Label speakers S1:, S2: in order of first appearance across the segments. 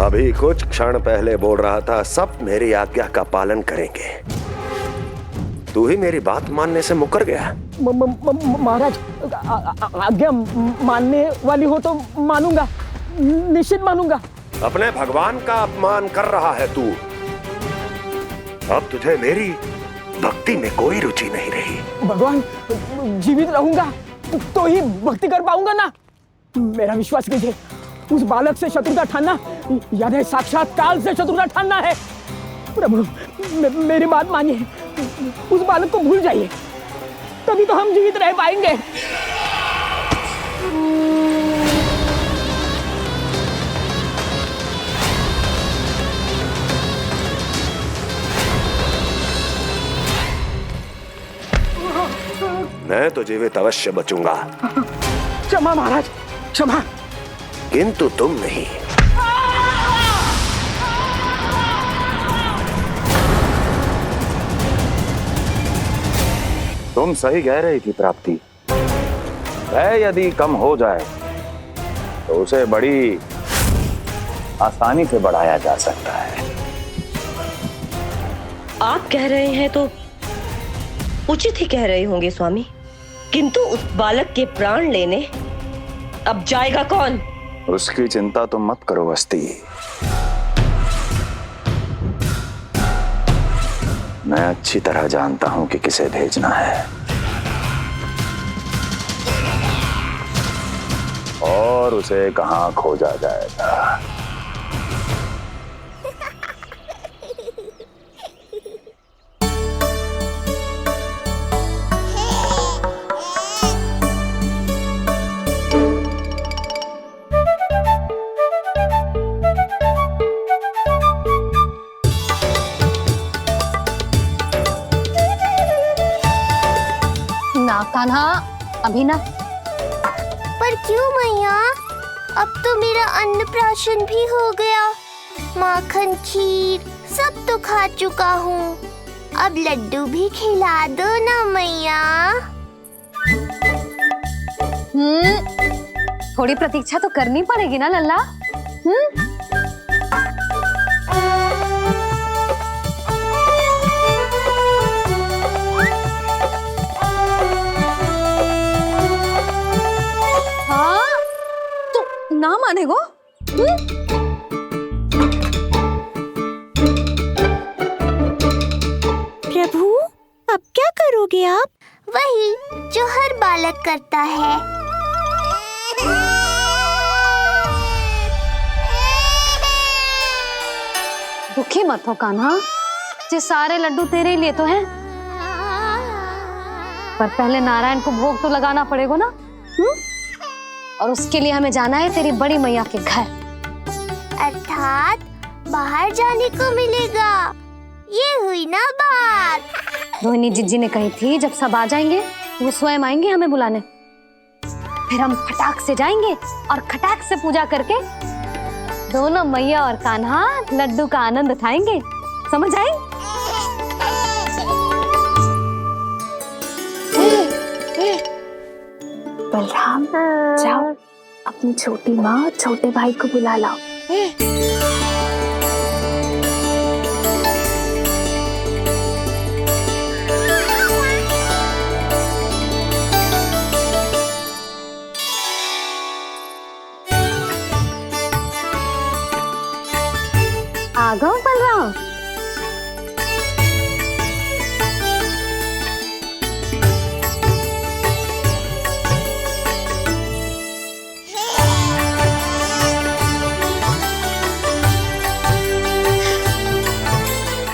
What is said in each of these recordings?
S1: अभी कुछ क्षण पहले बोल रहा था सब मेरी आज्ञा का पालन करेंगे। तू ही मेरी बात मानने से मुकर गया।
S2: महाराज, आज्ञा मानने वाली हो तो मानूंगा, निश्चित मानूंगा।
S1: अपने भगवान का अपमान कर रहा है तू। अब तुझे मेरी भक्ति में कोई रुचि नहीं रही।
S2: भगवान, जीवित रहूंगा तो ही भक्ति कर पाऊंगा ना। मेरा विश्वास कीजिए, उस बालक से शत्रुता ठानना याद है, साक्षात काल से शत्रुता ठानना है। प्रभु, मेरी बात मानिए, उस बालक को भूल जाइए, तभी तो हम जीवित रह पाएंगे।
S1: मैं तो जीवित अवश्य बचूंगा।
S2: क्षमा महाराज, क्षमा।
S1: किंतु तुम नहीं।
S3: तुम सही कह रही थी प्राप्ति। भय यदि कम हो जाए तो उसे बड़ी आसानी से बढ़ाया जा सकता है।
S4: आप कह रहे हैं तो उचित ही कह रहे होंगे स्वामी, किंतु उस बालक के प्राण लेने अब जाएगा कौन?
S3: उसकी चिंता तुम मत करो वस्ती। मैं अच्छी तरह जानता हूं कि किसे भेजना है और उसे कहां खोजा जाएगा।
S5: कान्हा, अभी ना।
S6: पर क्यों मैया? अब तो मेरा अन्नप्राशन भी हो गया, माखन खीर सब तो खा चुका हूँ। अब लड्डू भी खिला दो ना मैया।
S5: थोड़ी प्रतीक्षा तो करनी पड़ेगी ना लल्ला। ना मानेगो?
S6: प्रभु, अब क्या करोगे आप? वही जो हर बालक करता है।
S5: दुखी मत हो कान्हा, ये सारे लड्डू तेरे लिए तो हैं। पर पहले नारायण को भोग तो लगाना पड़ेगा ना। और उसके लिए हमें जाना है तेरी बड़ी मैया के घर।
S6: अर्थात बाहर जाने को मिलेगा, ये हुई ना बात।
S5: रोहिणी जिज्जी ने कही थी जब सब आ जाएंगे वो स्वयं आएंगे हमें बुलाने। फिर हम फटाक से जाएंगे और खटाक से पूजा करके दोनों मैया और कान्हा लड्डू का आनंद उठाएंगे। समझ आई?
S7: बलराम, जाओ अपनी छोटी माँ और छोटे भाई को बुला लाओ।
S5: आ गओ बलराम।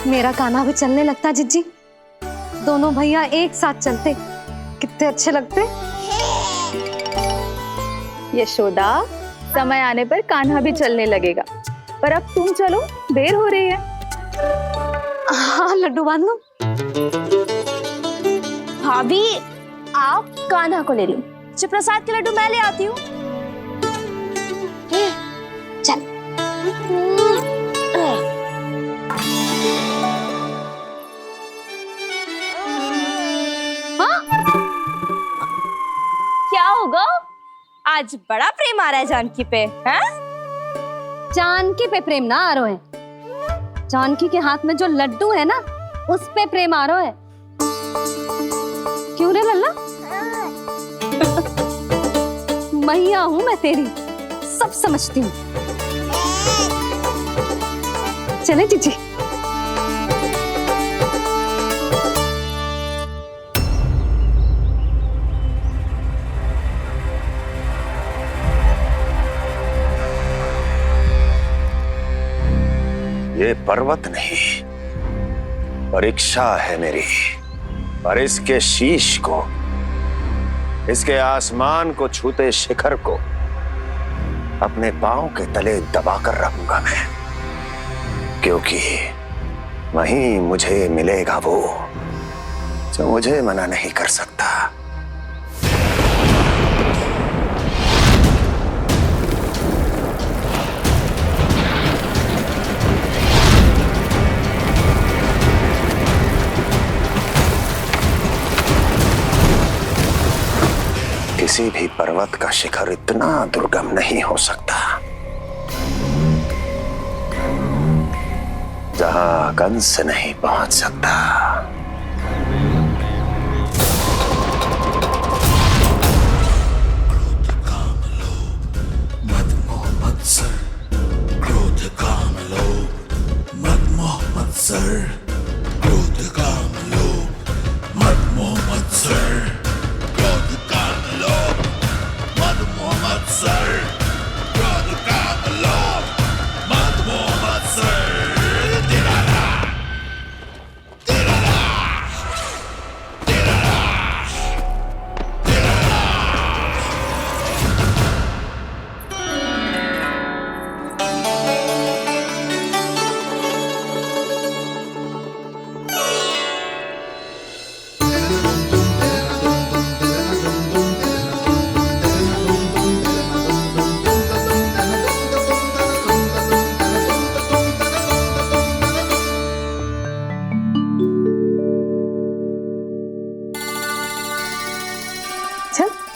S5: मेरा कान्हा भी चलने लगता जिज्जी। दोनों भैया एक साथ चलते कितने अच्छे लगते।
S7: यशोदा, समय आने पर कान्हा भी चलने लगेगा, पर अब तुम चलो, देर हो रही है।
S5: हाँ, लड्डू बांध लो।
S7: भाभी, आप कान्हा को ले लो, प्रसाद के लड्डू मैं ले आती हूँ।
S5: चल।
S7: क्या होगा? आज बड़ा प्रेम आ रहा है जानकी पे, हैं?
S5: जानकी पे प्रेम ना आरो है। जानकी के हाथ में जो लड्डू है ना, उस पे प्रेम आरो है। क्यों रे लल्ला? मैया हूं मैं तेरी, सब समझती हूँ। चले जीजी।
S1: ये पर्वत नहीं, परीक्षा है मेरी। और इसके शीश को, इसके आसमान को छूते शिखर को अपने पांव के तले दबाकर रखूंगा मैं, क्योंकि वहीं मुझे मिलेगा वो जो मुझे मना नहीं कर सकता। किसी भी पर्वत का शिखर इतना दुर्गम नहीं हो सकता जहां कंस नहीं पहुंच सकता।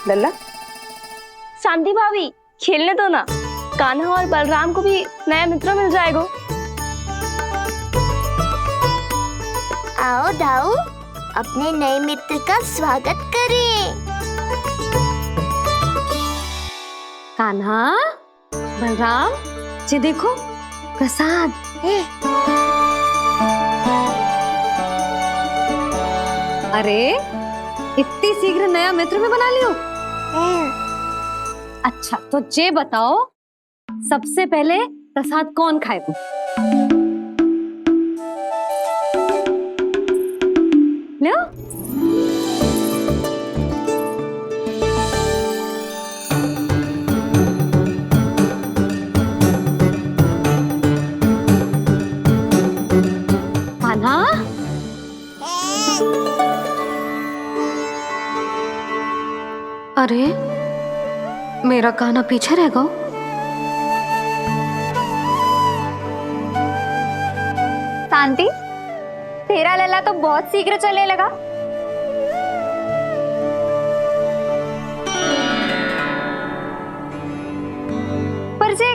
S7: लल्ला,
S8: शांति भाभी खेलने दो ना, कान्हा और बलराम को भी नया मित्र मिल जाएगा।
S6: आओ दाऊ, अपने नए मित्र का स्वागत करें।
S5: कान्हा, बलराम, ये देखो प्रसाद। अरे इतनी शीघ्र नया मित्र भी बना लियो? अच्छा तो ये बताओ, सबसे पहले प्रसाद कौन खाएगा? लो। कान्हा, अरे मेरा कान्हा पीछे रह गया।
S7: शांति, तेरा लल्ला तो बहुत शीघ्र चलने लगा। पर जे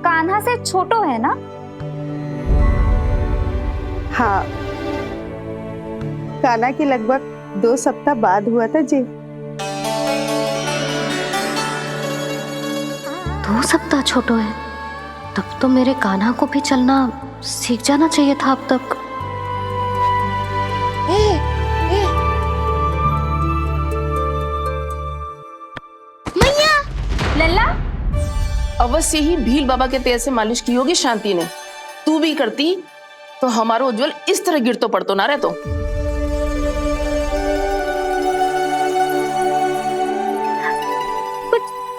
S7: कान्हा से छोटो है ना?
S9: हाँ, कान्हा की लगभग 2 सप्ताह बाद हुआ था जी।
S5: 2 सप्ताह छोटो है, तब तो मेरे कान्हा को भी चलना सीख जाना चाहिए था अब तक।
S7: लल्ला,
S10: अवश्य ही भील बाबा के तेल से मालिश की होगी शांति ने। तू भी करती तो हमारा उज्जवल इस तरह गिर तो पड़तो ना रहतो।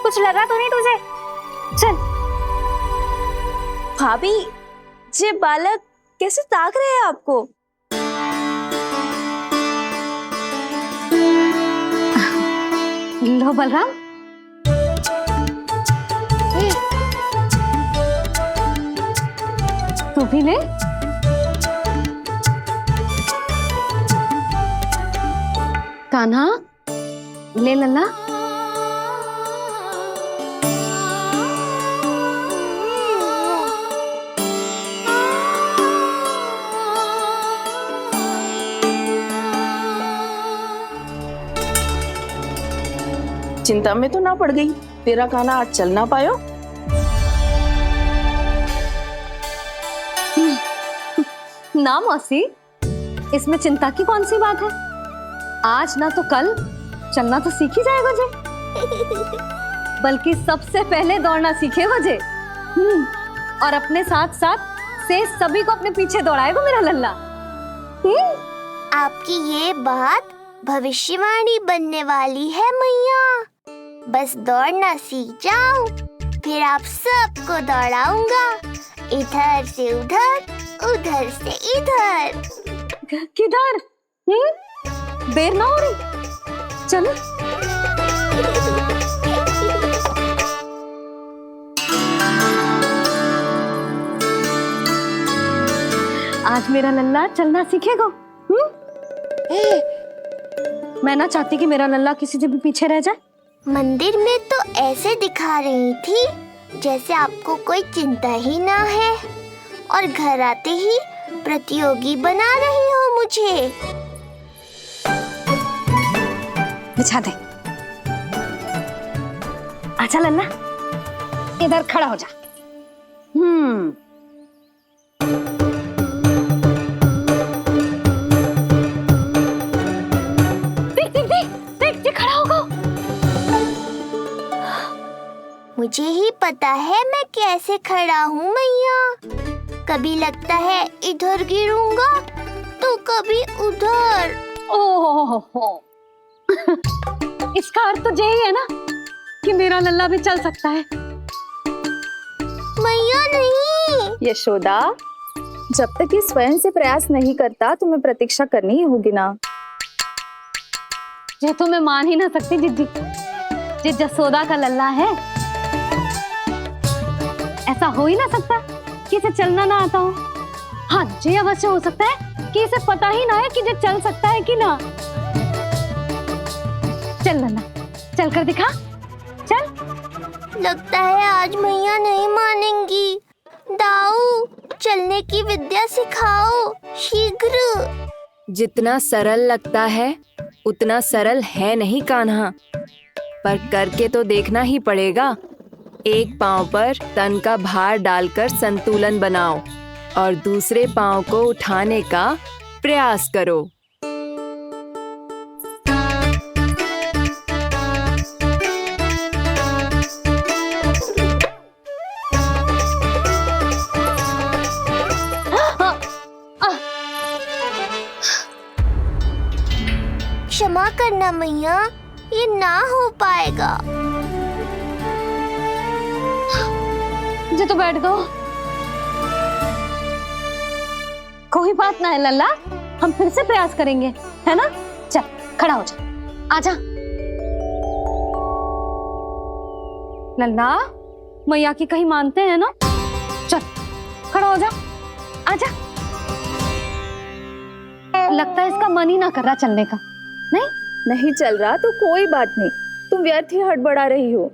S7: कुछ लगा तो नहीं तुझे? चल।
S8: भाभी, ये बालक कैसे ताक रहे हैं आपको?
S5: लो बलराम, तू भी ले। कान्हा, ले लल्ला।
S10: चिंता में तो ना पड़ गई, तेरा कान्हा आज चल ना पायो।
S5: ना मौसी, इसमें चिंता की कौन सी बात है? आज ना तो कल चलना तो सीख ही जाएगा जे। बल्कि सबसे पहले दौड़ना सीखेगा जे। और अपने साथ साथ से सभी को अपने पीछे दौड़ाएगा मेरा लल्ला।
S6: आपकी ये बात भविष्यवाणी बनने वाली है मैया। बस दौड़ना सीख जाऊं, फिर आप सबको दौड़ाऊंगा, इधर से उधर, उधर से इधर।
S5: किधर? देर ना हो रही, चलो। आज मेरा लल्ला चलना सीखेगा। मैं ना चाहती कि मेरा लल्ला किसी से भी पीछे रह जाए।
S6: मंदिर में तो ऐसे दिखा रही थी जैसे आपको कोई चिंता ही ना है, और घर आते ही प्रतियोगी बना रही हो मुझे।
S5: बिछा दे। आजा लल्ला, इधर खड़ा हो जा। देख खड़ा होगा।
S6: मुझे ही पता है मैं कैसे खड़ा हूँ मैया। कभी लगता है इधर गिरूंगा तो कभी उधर।
S5: ओह, इसका अर्थ तो यही है ना कि मेरा लल्ला भी चल सकता है।
S6: मैया नहीं।
S7: यशोदा, जब तक ये स्वयं से प्रयास नहीं करता तुम्हें प्रतीक्षा करनी ही होगी ना।
S5: ये तो मैं मान ही ना सकती जिद्दी, जे जसोदा का लल्ला है। ऐसा हो ही ना सकता कि इसे चलना ना आता हो। हाँ, ये अवश्य हो सकता है कि इसे पता ही ना है कि ये चल सकता है कि ना। चल लल्ला, चल कर दिखा, चल।
S6: लगता है आज मैया नहीं मानेंगी। दाऊ, चलने की विद्या सिखाओ शीघ्र।
S11: जितना सरल लगता है उतना सरल है नहीं कान्हा, पर करके तो देखना ही पड़ेगा। एक पांव पर तन का भार डालकर संतुलन बनाओ और दूसरे पांव को उठाने का प्रयास करो।
S6: क्षमा करना मैया, ये ना हो पाएगा।
S5: जी तो बैठ गो। कोई बात ना है लल्ला, हम फिर से प्रयास करेंगे, है ना? चल खड़ा हो जा, आजा। लल्ला, मैया की कहीं मानते हैं ना? चल खड़ा हो जा, आजा। लगता है इसका मन ही ना कर रहा चलने का।
S7: नहीं चल रहा तो कोई बात नहीं, तुम व्यर्थ ही हड़बड़ा रही हो।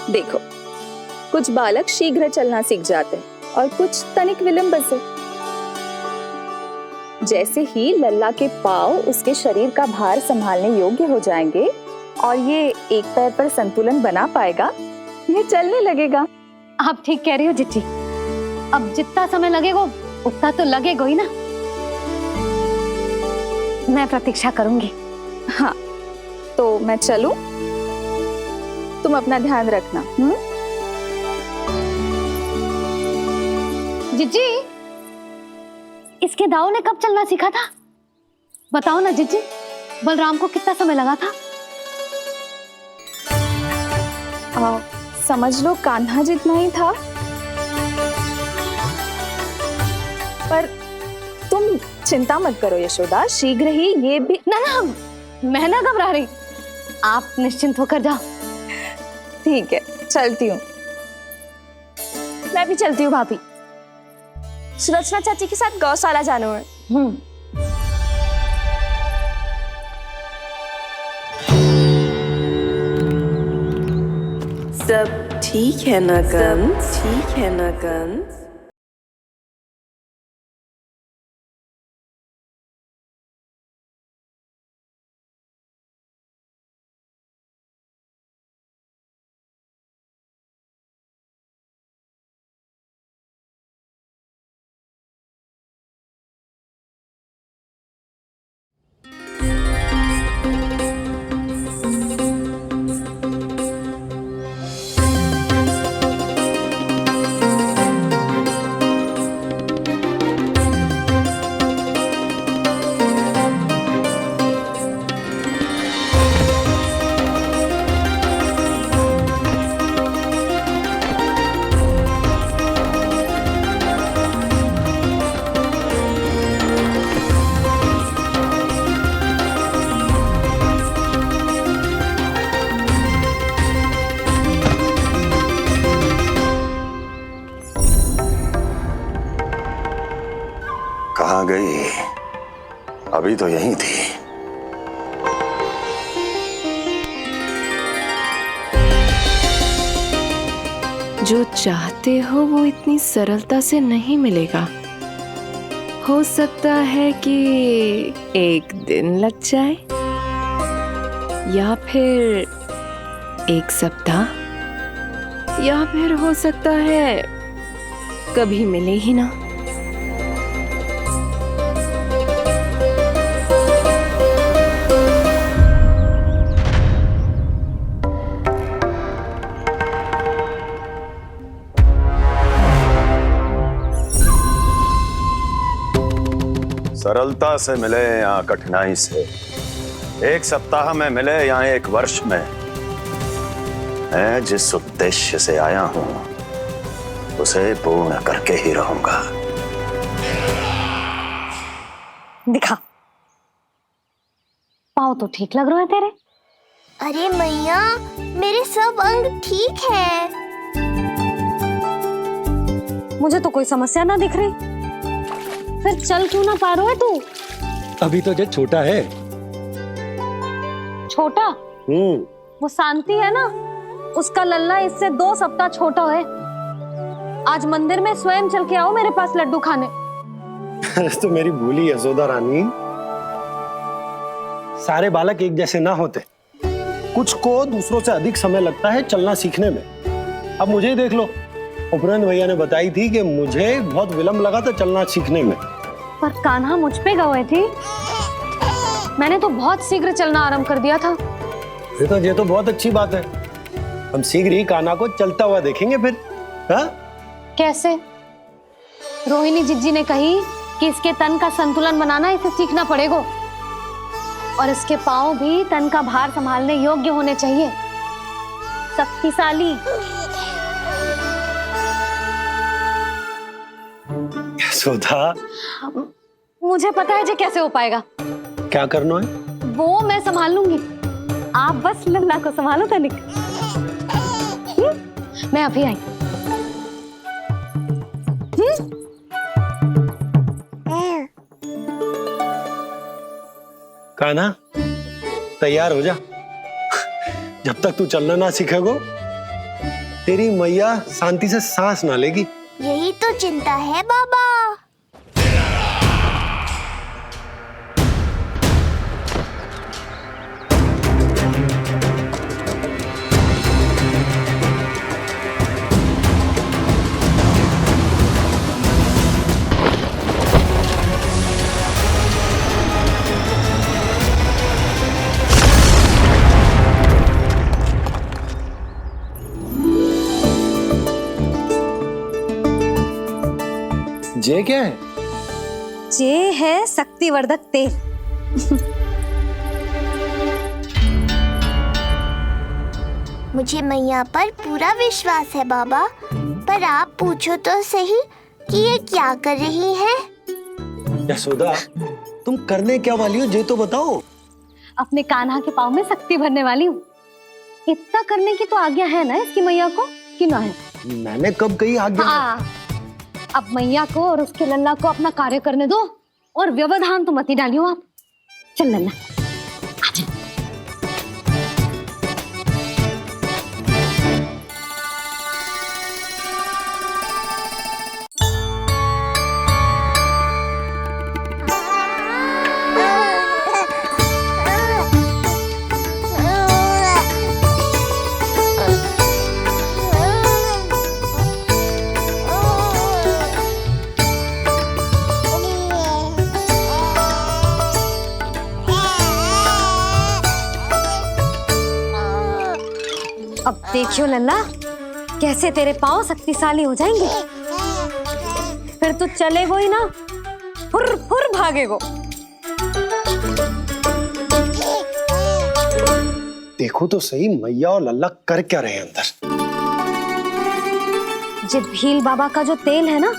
S7: देखो, कुछ बालक शीघ्र चलना सीख जाते हैं और कुछ तनिक विलंब से। जैसे ही लल्ला के पांव उसके शरीर का भार संभालने योग्य हो जाएंगे और ये एक पैर पर संतुलन बना पाएगा, ये चलने लगेगा।
S5: आप ठीक कह रही हो जिज्जी। अब जितना समय लगेगा उतना तो लगेगा ही ना। मैं प्रतीक्षा करूंगी।
S7: हाँ, तो मैं चलूं? तुम अपना ध्यान रखना।
S5: जिज्जी, इसके दाऊ ने कब चलना सीखा था? बताओ ना जिज्जी, बलराम को कितना समय लगा था?
S7: समझ लो कान्हा जितना ही था। पर तुम चिंता मत करो यशोदा, शीघ्र ही ये भी।
S5: ना, मैं ना घबरा रही, आप निश्चिंत होकर जाओ।
S7: ठीक है, चलती हूँ।
S8: मैं भी चलती हूँ भाभी। सुलोचना चाची के साथ गौशाला जाना है।
S12: सब ठीक है ना कंस? ठीक है ना कंस?
S1: कहाँ गई? अभी तो यहीं थी।
S11: जो चाहते हो वो इतनी सरलता से नहीं मिलेगा। हो सकता है कि एक दिन लग जाए या फिर एक सप्ताह, या फिर हो सकता है कभी मिले ही ना।
S1: सरलता से मिले या कठिनाई से, एक सप्ताह में मिले या एक वर्ष में, मैं जिस उद्देश्य से आया हूं उसे पूर्ण करके ही रहूंगा।
S5: दिखा, पाँव तो ठीक लग रहे हैं तेरे।
S6: अरे मैया, मेरे सब अंग ठीक है।
S5: मुझे तो कोई समस्या ना दिख रही। फिर चल क्यों ना पा रहा है तू?
S13: अभी तो जो छोटा है।
S5: छोटा? वो शांति है ना, उसका लल्ला इससे 2 सप्ताह छोटा है। आज मंदिर में स्वयं चल के आओ मेरे पास लड्डू खाने।
S13: तो मेरी भूली यशोदा रानी, सारे बालक एक जैसे ना होते। कुछ को दूसरों से अधिक समय लगता है चलना सीखने में। अब मुझे ही देख लो, उपरांत भैया ने बताई थी कि मुझे बहुत विलंब लगा था चलना सीखने में।
S5: पर कान्हा मुझ पे गए थी, मैंने तो बहुत शीघ्र चलना आरंभ कर दिया था।
S13: ये तो बहुत अच्छी बात है। हम शीघ्र ही कान्हा को चलता हुआ देखेंगे फिर। हाँ?
S5: कैसे? रोहिणी जिज्जी ने कही कि इसके तन का संतुलन बनाना इसे सीखना पड़ेगा, और इसके पांव भी तन का भार संभालने योग्य होने चाहिए, शक्तिशाली।
S13: यशोदा,
S5: मुझे पता है जी कैसे हो पाएगा।
S13: क्या करना है?
S5: वो मैं संभाल लूंगी, आप बस लल्ला को संभालो तनिक। मैं अभी आई।
S13: कान्हा, तैयार हो जा। जब तक तू चलना ना सीखेगो, तेरी मैया शांति से सांस ना लेगी।
S6: यही तो चिंता है बाबा।
S13: जे क्या है?
S5: जे है शक्तिवर्धक तेल।
S6: मुझे मैया पर पूरा विश्वास है बाबा, पर आप पूछो तो सही कि ये क्या कर रही है।
S13: यशोदा, तुम करने क्या वाली हो ये तो बताओ।
S5: अपने कान्हा के पाँव में शक्ति भरने वाली हूँ। इतना करने की तो आज्ञा है ना इसकी मैया को, कि ना है?
S13: मैंने कब कही आज्ञा?
S5: हाँ, अब मैया को और उसके लल्ला को अपना कार्य करने दो, और व्यवधान तो मत ही डालियो आप। चल लल्ला, आजा। अब देखियो लल्ला, कैसे तेरे पांव शक्तिशाली हो जाएंगे। फिर तू चलेगो ही ना, फुर फुर भागेगो।
S13: देखो तो सही, मैया और लल्ला कर क्या रहे हैं अंदर।
S5: ये भील बाबा का जो तेल है ना,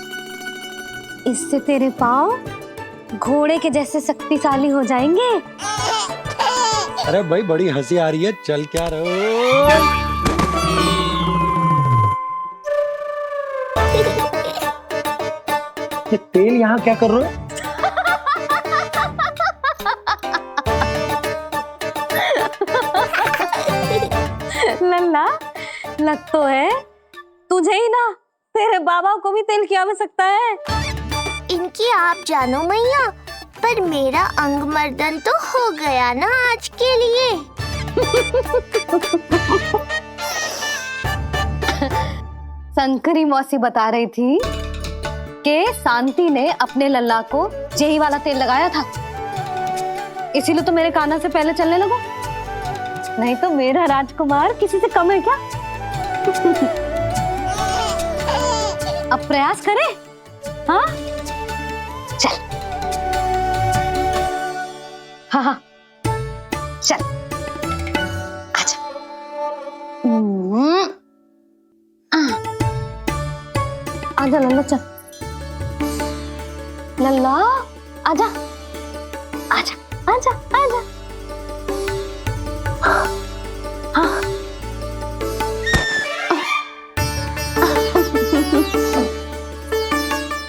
S5: इससे तेरे पांव घोड़े के जैसे शक्तिशाली हो जाएंगे।
S13: अरे भाई, बड़ी हंसी आ रही है, चल क्या रहो। ये तेल यहाँ क्या कर रहे हो?
S5: लल्ला, लग तो है तुझे ही ना, तेरे बाबा को भी तेल की आवश्यकता है।
S6: इनकी आप जानो मैया, पर मेरा अंग मर्दन तो हो गया ना आज के लिए।
S5: शंकरी मौसी बता रही थी कि शांति ने अपने लल्ला को यही वाला तेल लगाया था, इसीलिए तो मेरे कान्हा से पहले चलने लगो, नहीं तो मेरा राजकुमार किसी से कम है क्या? अब प्रयास करें, हाँ चल, हाँ चल, आजा। आजा लल्ला, चल लल्ला, आजा आजा आजा आजा। हाँ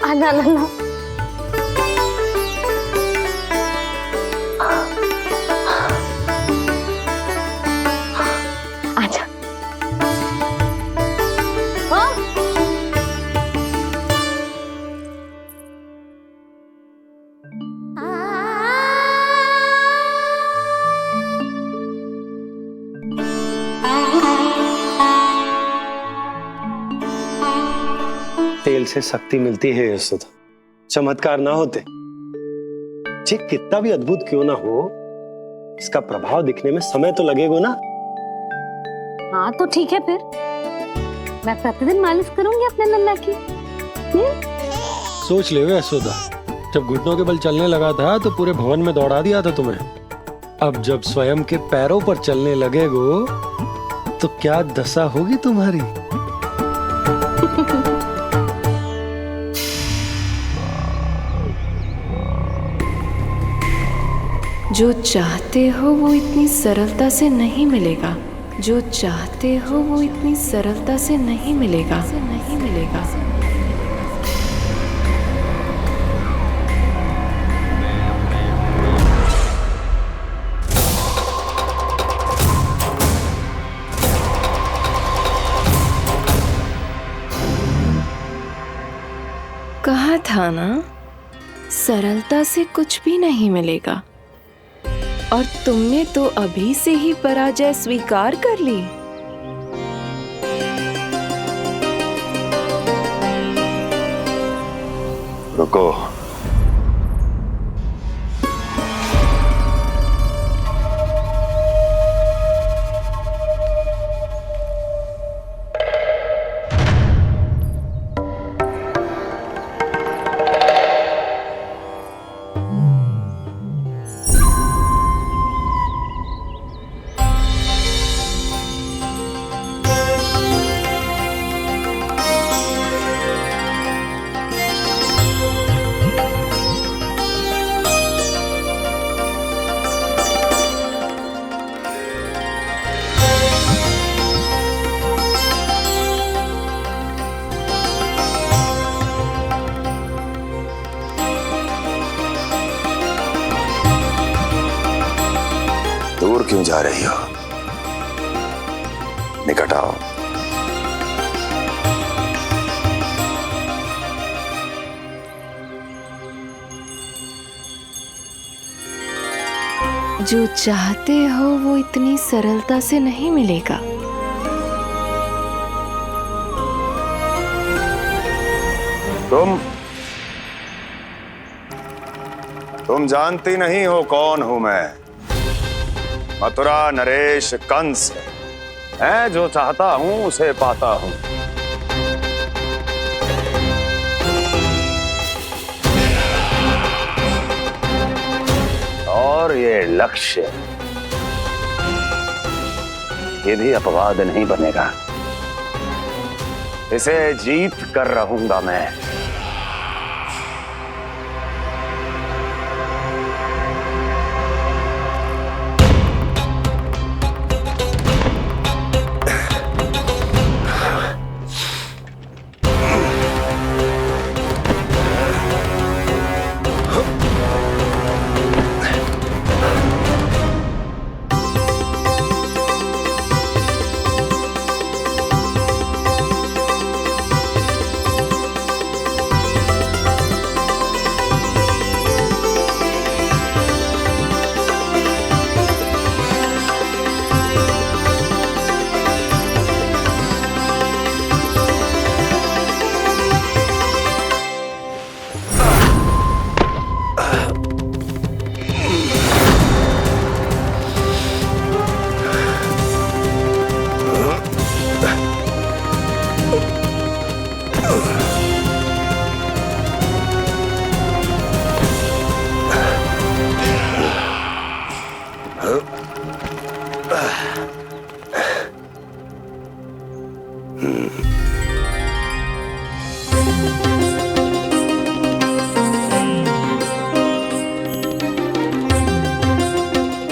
S5: आजा लल्ला। आजा। हाँ
S13: तेल से शक्ति मिलती है यशोदा, चमत्कार ना होते, जी कितना भी अद्भुत क्यों ना हो, इसका प्रभाव दिखने में समय तो लगेगा ना।
S5: हाँ तो ठीक है, फिर मैं प्रतिदिन मालिश करूंगी अपने लल्ला की।
S13: सोच ले यशोदा, जब घुटनों के बल चलने लगा था तो पूरे भवन में दौड़ा दिया था तुम्हें, अब जब स्वयं के पैरों पर चलने लगेगो तो क्या दशा होगी तुम्हारी।
S11: जो चाहते हो वो इतनी सरलता से नहीं मिलेगा, जो चाहते हो वो इतनी सरलता से नहीं मिलेगा, नहीं मिलेगा। कहा था ना, सरलता से कुछ भी नहीं मिलेगा, और तुमने तो अभी से ही पराजय स्वीकार कर ली।
S1: रुको, दूर क्यों जा रही हो? निकट आओ।
S11: जो चाहते हो वो इतनी सरलता से नहीं मिलेगा।
S1: तुम जानती नहीं हो कौन हूं मैं। मथुरा नरेश कंस है, जो चाहता हूं उसे पाता हूं। और ये लक्ष्य, ये भी अपवाद नहीं बनेगा। इसे जीत कर रहूंगा मैं।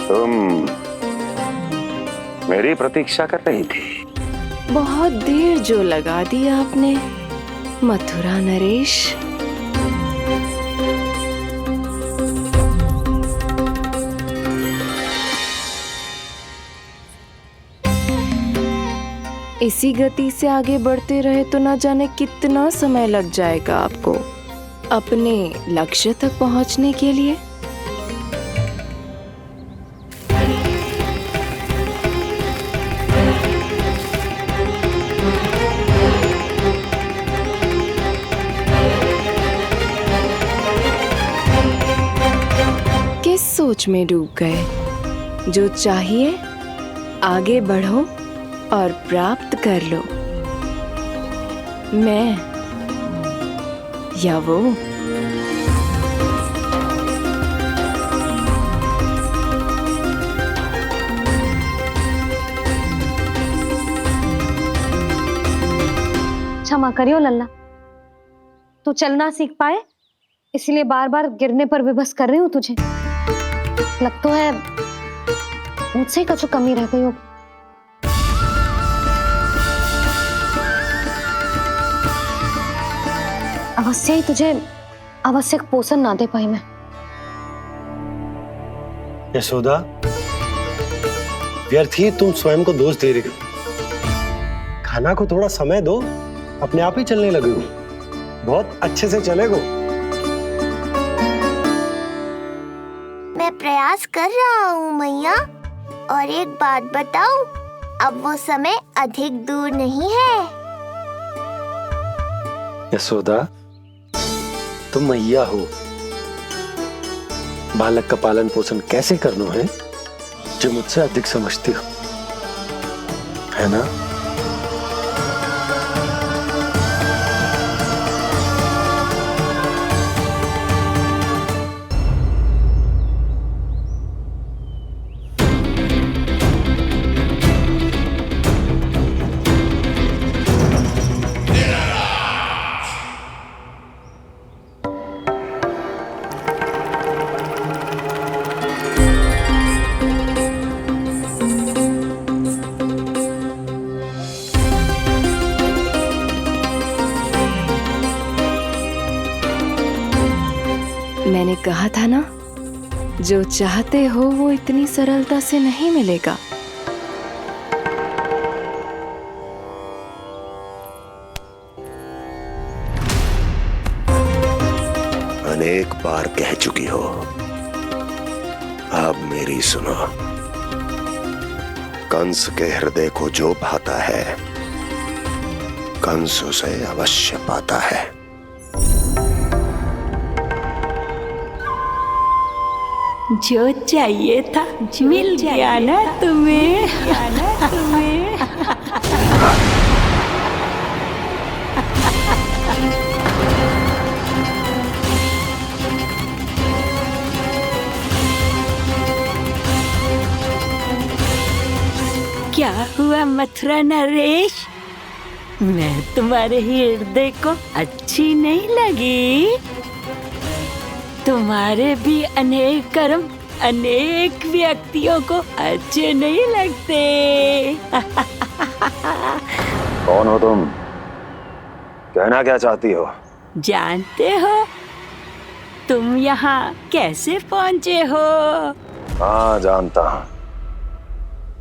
S3: तुम मेरी प्रतीक्षा कर रही थी।
S11: बहुत देर जो लगा दी आपने मथुरा नरेश। इसी गति से आगे बढ़ते रहे तो ना जाने कितना समय लग जाएगा आपको अपने लक्ष्य तक पहुंचने के लिए। किस सोच में डूब गए? जो चाहिए आगे बढ़ो और प्राप्त कर लो। मैं या वो?
S5: क्षमा करियो लल्ला, तू चलना सीख पाए इसलिए बार बार गिरने पर विवश कर रही हूँ तुझे। लगता है मुझसे कछु कमी रह गई हो। अवश्य ही तुझे आवश्यक पोषण ना दे पाई मैं।
S13: यशोदा, व्यर्थ ही तुम स्वयं को दोष दे रही हो। खाना को थोड़ा समय दो, अपने आप ही चलने लगेगो, बहुत अच्छे से चलेगो।
S6: मैं प्रयास कर रहा हूँ मैया, और एक बात बताऊं, अब वो समय अधिक दूर नहीं है।
S13: यशोदा, तुम मैया हो, बालक का पालन पोषण कैसे करना है जो मुझसे अधिक समझती हो, है ना?
S11: मैंने कहा था ना, जो चाहते हो वो इतनी सरलता से नहीं मिलेगा।
S1: अनेक बार कह चुकी हो, अब मेरी सुनो। कंस के हृदय को जो भाता है, कंस उसे अवश्य पाता है।
S14: जो चाहिए था मिल गया ना तुम्हें। क्या हुआ मथुरा नरेश, मैं तुम्हारे हृदय को अच्छी नहीं लगी? तुम्हारे भी अनेक कर्म अनेक व्यक्तियों को अच्छे नहीं लगते।
S3: कौन हो तुम? कहना क्या चाहती हो?
S14: जानते हो तुम यहाँ कैसे पहुँचे हो?
S3: हाँ, जानता हूँ।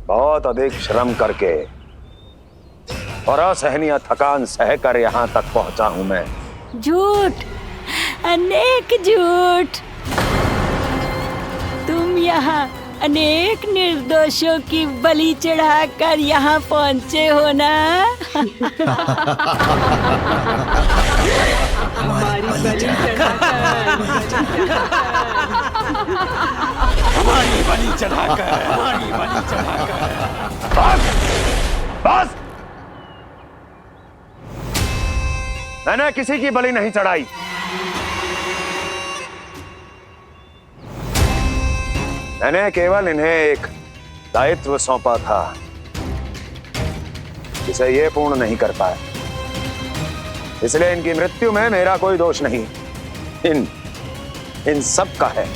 S3: बहुत अधिक श्रम करके और असहनीय थकान सहकर यहाँ तक पहुँचा हूँ मैं।
S14: झूठ, अनेक झूठ। तुम यहाँ अनेक निर्दोषों की बलि चढ़ाकर यहाँ पहुँचे हो ना?
S2: हमारी बलि चढ़ाकर,
S3: हमारी बलि चढ़ाकर। बस, बस।
S1: मैंने किसी की बलि नहीं चढ़ाई। मैंने केवल इन्हें एक दायित्व सौंपा था जिसे ये पूर्ण नहीं कर पाए, इसलिए इनकी मृत्यु में मेरा कोई दोष नहीं, इन सब का है।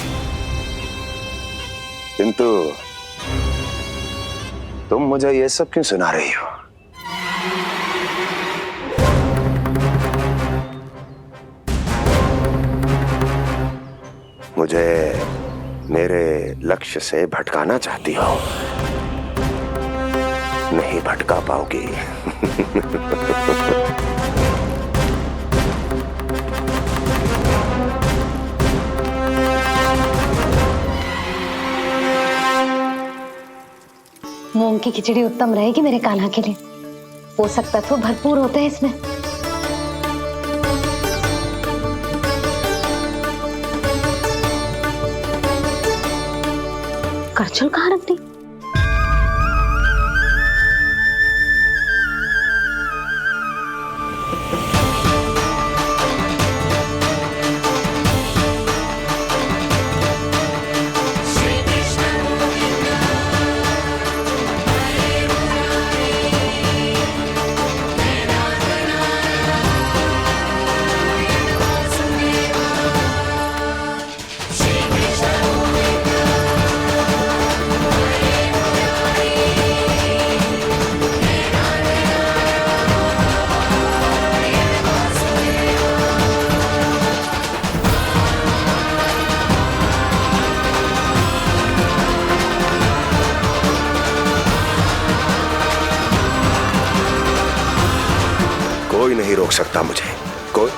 S1: किंतु तुम मुझे ये सब क्यों सुना रही हो? मुझे मेरे लक्ष्य से भटकाना चाहती हो? नहीं भटका पाओगी।
S5: मूंग की खिचड़ी उत्तम रहेगी मेरे कान्हा के लिए। पोषक तत्व भरपूर होते हैं इसमें। करछुल कहाँ रख दी?
S1: कोई नहीं रोक सकता मुझे, कोई।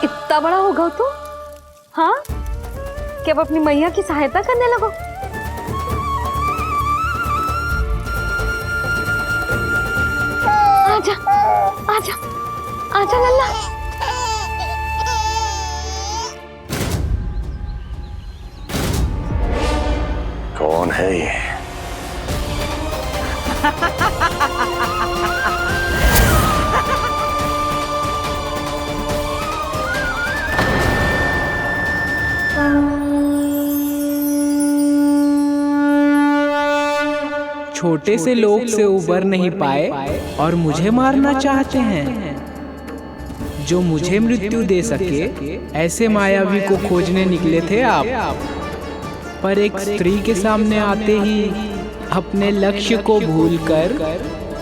S5: इतना बड़ा हो गया तू? हाँ, कि अब अपनी मैया की सहायता करने लगो। आजा, आजा, आजा लल्ला।
S1: कौन है ये?
S2: छोटे से लोग से उबर नहीं पाए और मुझे मारना चाहते हैं। जो मुझे मृत्यु दे सके ऐसे मायावी को खोजने निकले थे आप, पर एक स्त्री के सामने आते ही अपने लक्ष्य को भूलकर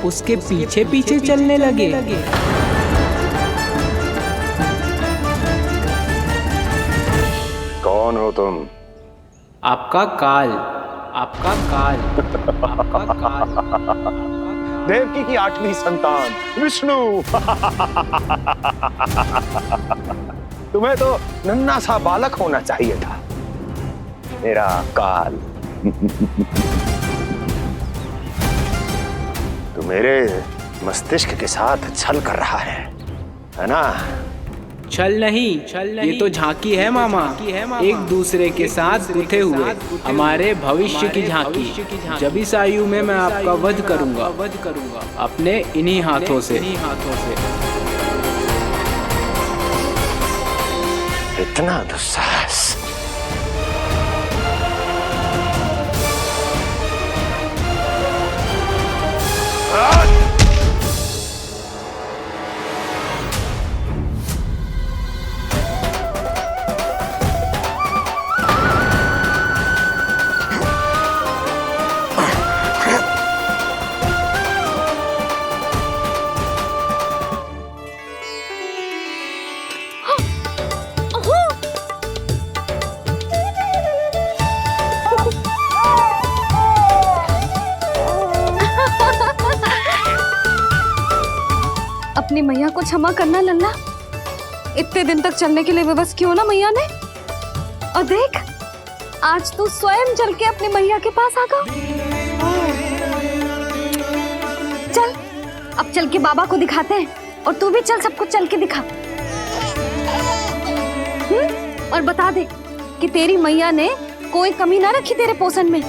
S2: उसके पीछे पीछे चलने लगे।
S1: कौन हो तुम?
S2: आपका काल, आपका काल, आपका काल।
S1: देवकी की 8वीं संतान विष्णु। तुम्हें तो नन्हा सा बालक होना चाहिए था, मेरा काल। तू मेरे मस्तिष्क के साथ छल कर रहा है ना?
S2: छल नहीं, ये तो झांकी है मामा। एक दूसरे के साथ गुथे हुए हमारे भविष्य की झांकी। जब इस आयु में मैं आपका वध करूंगा अपने इन्हीं हाथों से।
S1: इतना दुस्साहस!
S5: अपनी मैया को क्षमा करना लल्ला। इतने दिन तक चलने के लिए विवश क्यों ना मैया ने। और देख, आज तू स्वयं चल के अपनी मैया के पास आ गया। चल, अब चल के बाबा को दिखाते हैं, और तू भी चल, सबको चल के दिखा। और बता दे कि तेरी मैया ने कोई कमी ना रखी तेरे पोषण में।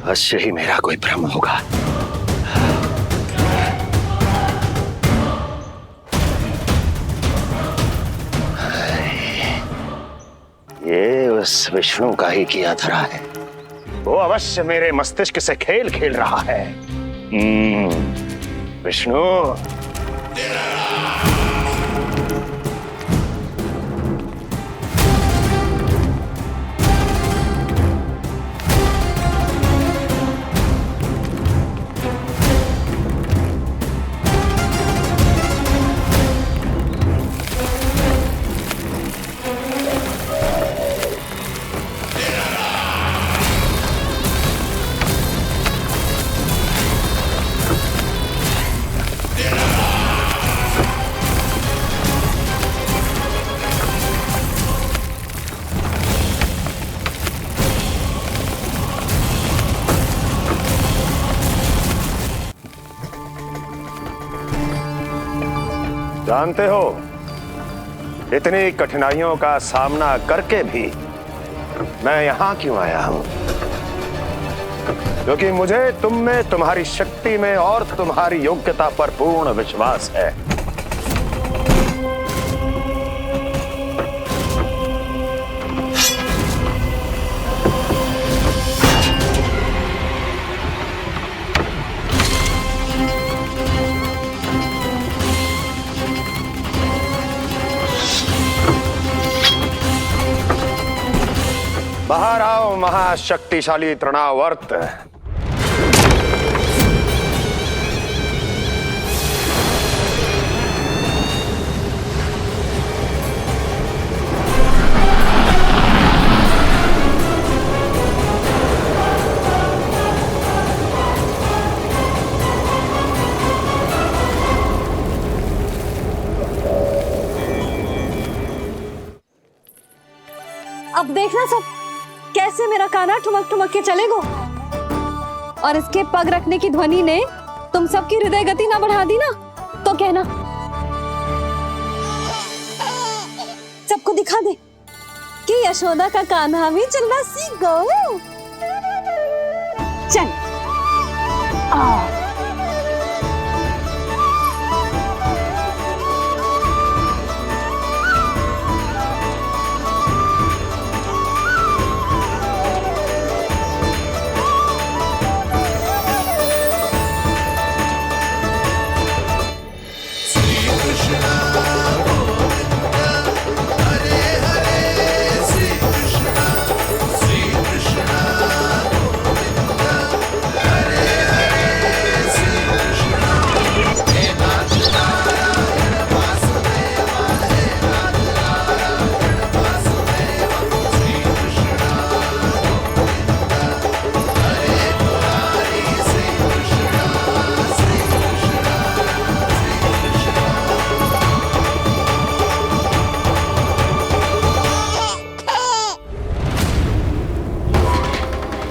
S1: अवश्य ही मेरा कोई भ्रम होगा। ये उस विष्णु का ही किया धरा है। वो अवश्य मेरे मस्तिष्क से खेल खेल रहा है। विष्णु, जानते हो, इतनी कठिनाइयों का सामना करके भी मैं यहां क्यों आया हूं? क्योंकि मुझे तुम में, तुम्हारी शक्ति में और तुम्हारी योग्यता पर पूर्ण विश्वास है। बाहर आओ महाशक्तिशाली तृणावर्त।
S5: अब देखना सब कैसे मेरा कान्हा ठुमक ठुमक के चलेगो। और इसके पग रखने की ध्वनि ने तुम सबकी हृदय गति ना बढ़ा दी ना, तो कहना। सबको दिखा दे कि यशोदा का कान्हा भी चलना सीख गो। चल।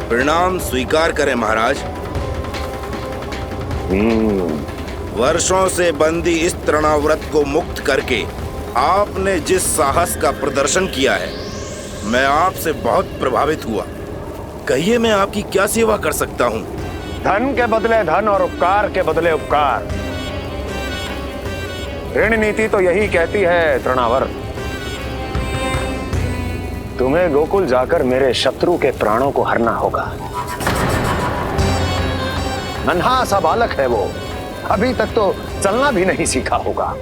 S15: प्रणाम स्वीकार करें महाराज। वर्षों से बंदी इस तृणाव्रत को मुक्त करके आपने जिस साहस का प्रदर्शन किया है, मैं आपसे बहुत प्रभावित हुआ। कहिए मैं आपकी क्या सेवा कर सकता हूँ?
S1: धन के बदले धन और उपकार के बदले उपकार। ऋण नीति तो यही कहती है तृणावर्त। तुम्हें गोकुल जाकर मेरे शत्रु के प्राणों को हरना होगा। नन्हा सा बालक है वो, अभी तक तो चलना भी नहीं सीखा होगा।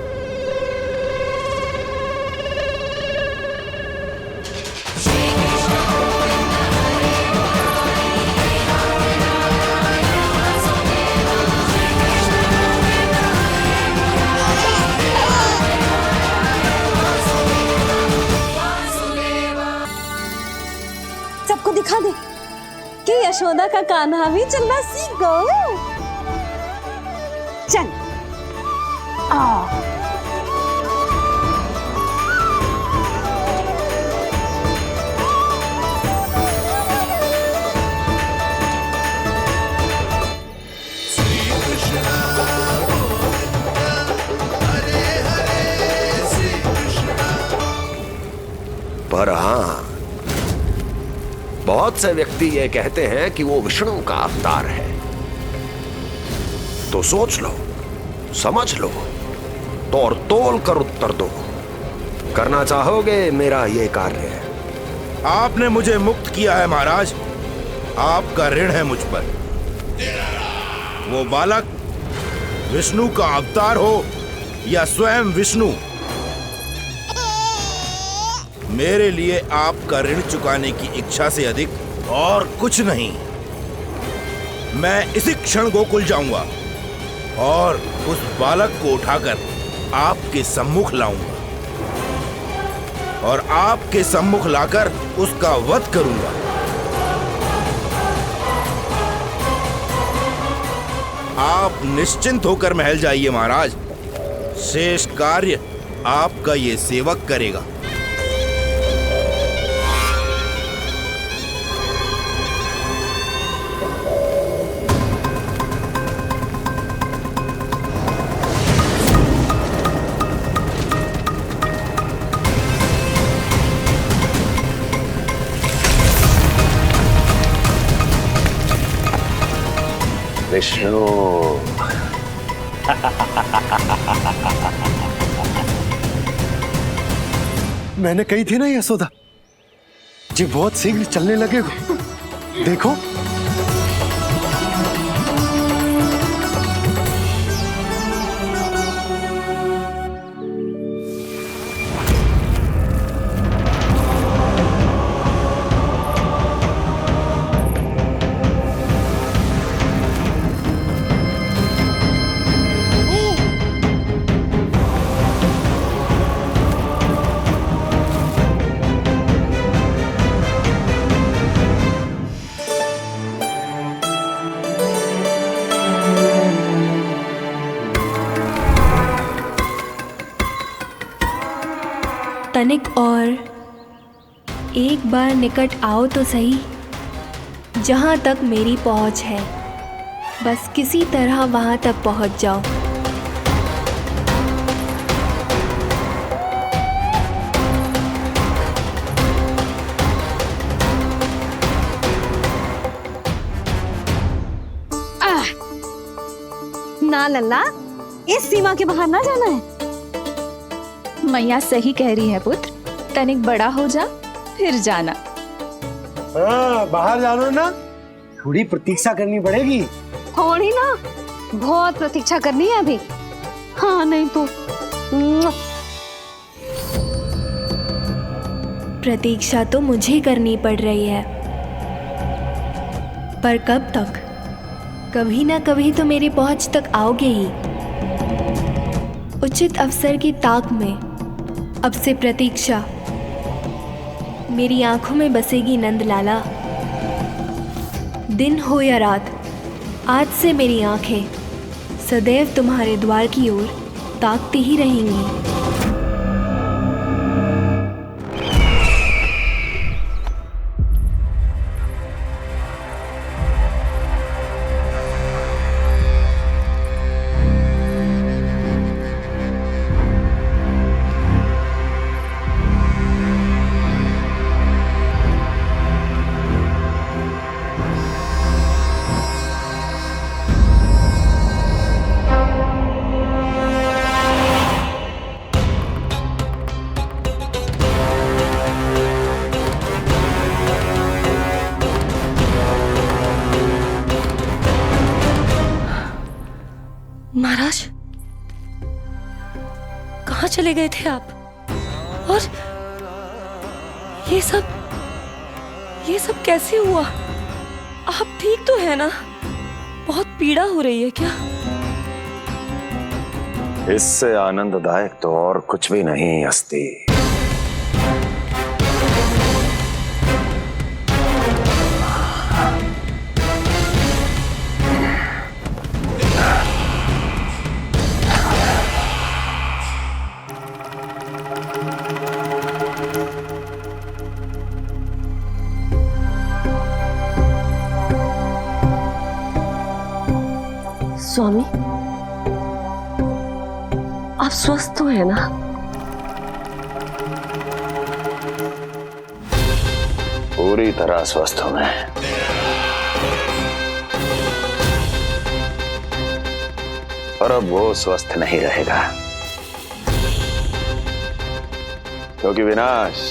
S14: सबको दिखा दे कि यशोदा का कान्हा भी चलना सीख गो। चल आ
S1: पर हाँ, बहुत से व्यक्ति ये कहते हैं कि वो विष्णु का अवतार है। तो सोच लो, समझ लो, तोड़ तोल कर उत्तर दो। करना चाहोगे मेरा ये कार्य?
S15: आपने मुझे मुक्त किया है महाराज, आपका ऋण है मुझ पर। वो बालक विष्णु का अवतार हो या स्वयं विष्णु, मेरे लिए आपका ऋण चुकाने की इच्छा से अधिक और कुछ नहीं। मैं इसी क्षण गोकुल जाऊंगा और उस बालक को उठाकर आपके सम्मुख लाऊंगा और आपके सम्मुख लाकर उसका वध करूंगा। आप निश्चिंत होकर महल जाइए महाराज, शेष कार्य आपका ये सेवक करेगा।
S1: विष्णु
S13: मैंने कही थी ना यशोदा जी, बहुत शीघ्र चलने लगे हो। देखो
S11: तनिक और एक बार निकट आओ तो सही, जहाँ तक मेरी पहुँच है, बस किसी तरह वहाँ तक पहुँच जाओ।
S14: ना लल्ला, इस सीमा के बाहर ना जाना है।
S7: मैया सही कह रही है पुत्र, तनिक बड़ा हो जा फिर जाना।
S13: हाँ, बाहर जाना ना, थोड़ी प्रतीक्षा करनी पड़ेगी।
S14: थोड़ी ना, बहुत प्रतीक्षा करनी है अभी। हाँ नहीं तो
S11: प्रतीक्षा तो मुझे करनी पड़ रही है, पर कब तक? कभी ना कभी तो मेरी पहुंच तक आओगे ही। उचित अवसर की ताक में अब से प्रतीक्षा मेरी आंखों में बसेगी नंदलाला। दिन हो या रात, आज से मेरी आंखें सदैव तुम्हारे द्वार की ओर ताकती ही रहेंगी।
S4: महाराज, कहाँ चले गए थे आप? और ये सब कैसे हुआ? आप ठीक तो है ना? बहुत पीड़ा हो रही है क्या?
S1: इससे आनंददायक तो और कुछ भी नहीं अस्ति।
S4: स्वामी, आप स्वस्थ तो है ना?
S1: पूरी तरह स्वस्थ हूं मैं। और अब वो स्वस्थ नहीं रहेगा, क्योंकि विनाश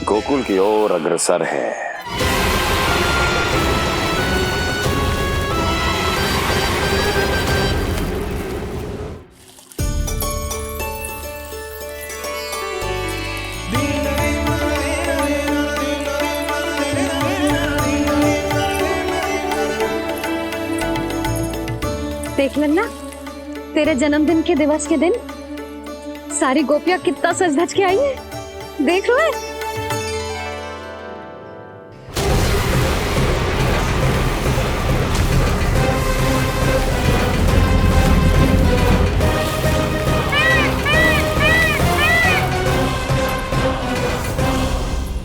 S1: गोकुल की ओर अग्रसर है।
S5: देख लेना, तेरे जन्मदिन के दिवस के दिन सारी गोपियां कितना सज धज के आई हैं। देख रहे हैं?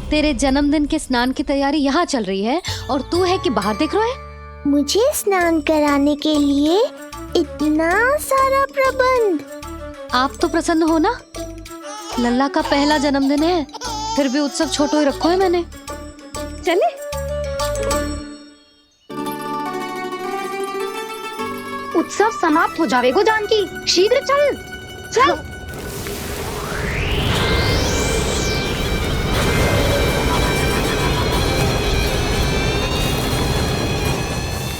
S5: तेरे जन्मदिन के स्नान की तैयारी यहाँ चल रही है और तू है कि बाहर देख रहे हैं?
S6: मुझे स्नान कराने के लिए इतना सारा प्रबंध।
S5: आप तो प्रसन्न हो ना? लल्ला का पहला जन्मदिन है, फिर भी उत्सव छोटो ही रखो है मैंने। चले?
S6: उत्सव समाप्त हो जाएगा जानकी, शीघ्र चल। चल।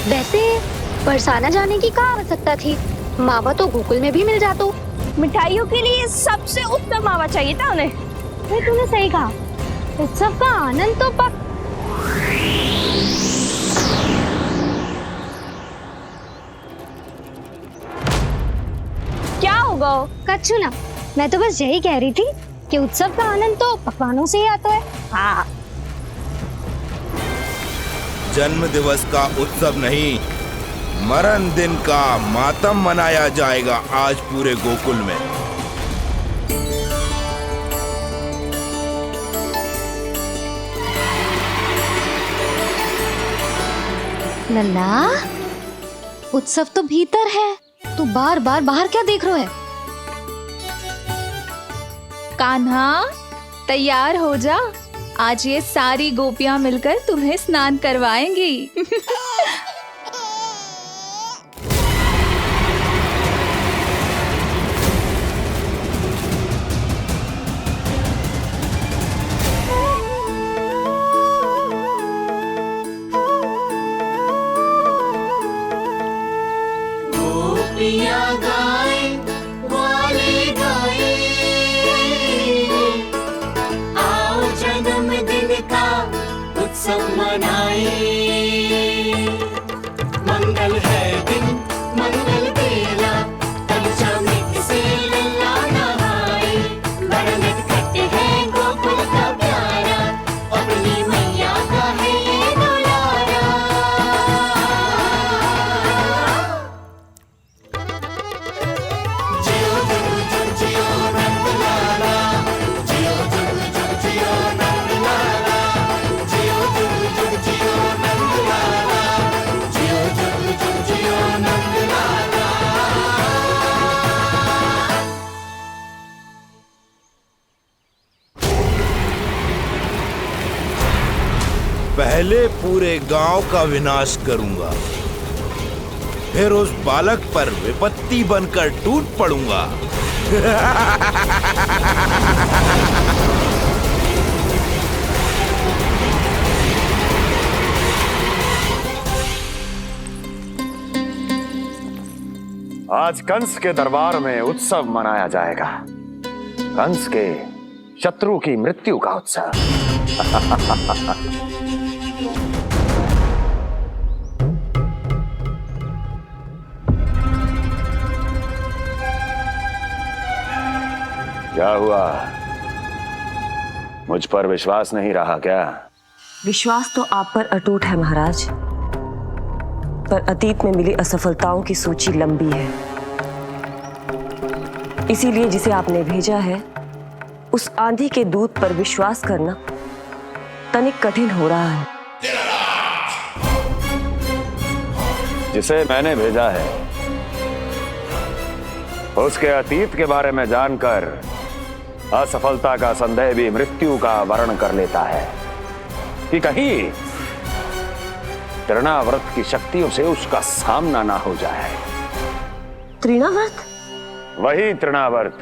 S6: वैसे बरसाना जाने की क्या आवश्यकता थी? मावा तो गोकुल में भी मिल जातो।
S8: मिठाइयों के लिए सबसे उत्तम मावा चाहिए था उन्हें।
S5: भाई तूने सही कहा, उत्सव का आनंद तो
S8: क्या होगा?
S5: कच्छू ना, मैं तो बस यही कह रही थी कि उत्सव का आनंद तो पकवानों से ही आता है।
S8: हाँ।
S15: जन्म दिवस का उत्सव नहीं, मरण दिन का मातम मनाया जाएगा आज पूरे गोकुल में।
S5: लल्ला, उत्सव तो भीतर है, तू बार बार बाहर क्या देख रहा है?
S7: कान्हा, तैयार हो जा, आज ये सारी गोपियां मिलकर तुम्हें स्नान करवाएंगी।
S16: मंगल है दिन, मंगल बेला, पंचा में किसे लल्ला नहाए। बड़ा नटखट है गोकुल का प्यारा, अपनी मैया का है ये दुलारा। जियो जुग जुग जियो नंद लाला, जियो जुग जुग जियो नंद लाला, जियो जुग जुग जियो नंद लाला, जियो जुग जुग जियो नंद लाला।
S15: पहले पूरे गांव का विनाश करूंगा, फिर उस बालक पर विपत्ति बनकर टूट पड़ूंगा।
S3: आज कंस के दरबार में उत्सव मनाया जाएगा, कंस के शत्रु की मृत्यु का उत्सव। क्या हुआ, मुझ पर विश्वास नहीं रहा क्या?
S4: विश्वास तो आप पर अटूट है महाराज, पर अतीत में मिली असफलताओं की सूची लंबी है। इसीलिए जिसे आपने भेजा है उस आंधी के दूत पर विश्वास करना तनिक कठिन हो रहा है।
S3: जिसे मैंने भेजा है उसके अतीत के बारे में जानकर असफलता का संदेह भी मृत्यु का वर्ण कर लेता है कि कहीं तृणाव्रत की शक्तियों से उसका सामना ना हो जाए।
S4: तृणाव्रत?
S3: वही तृणाव्रत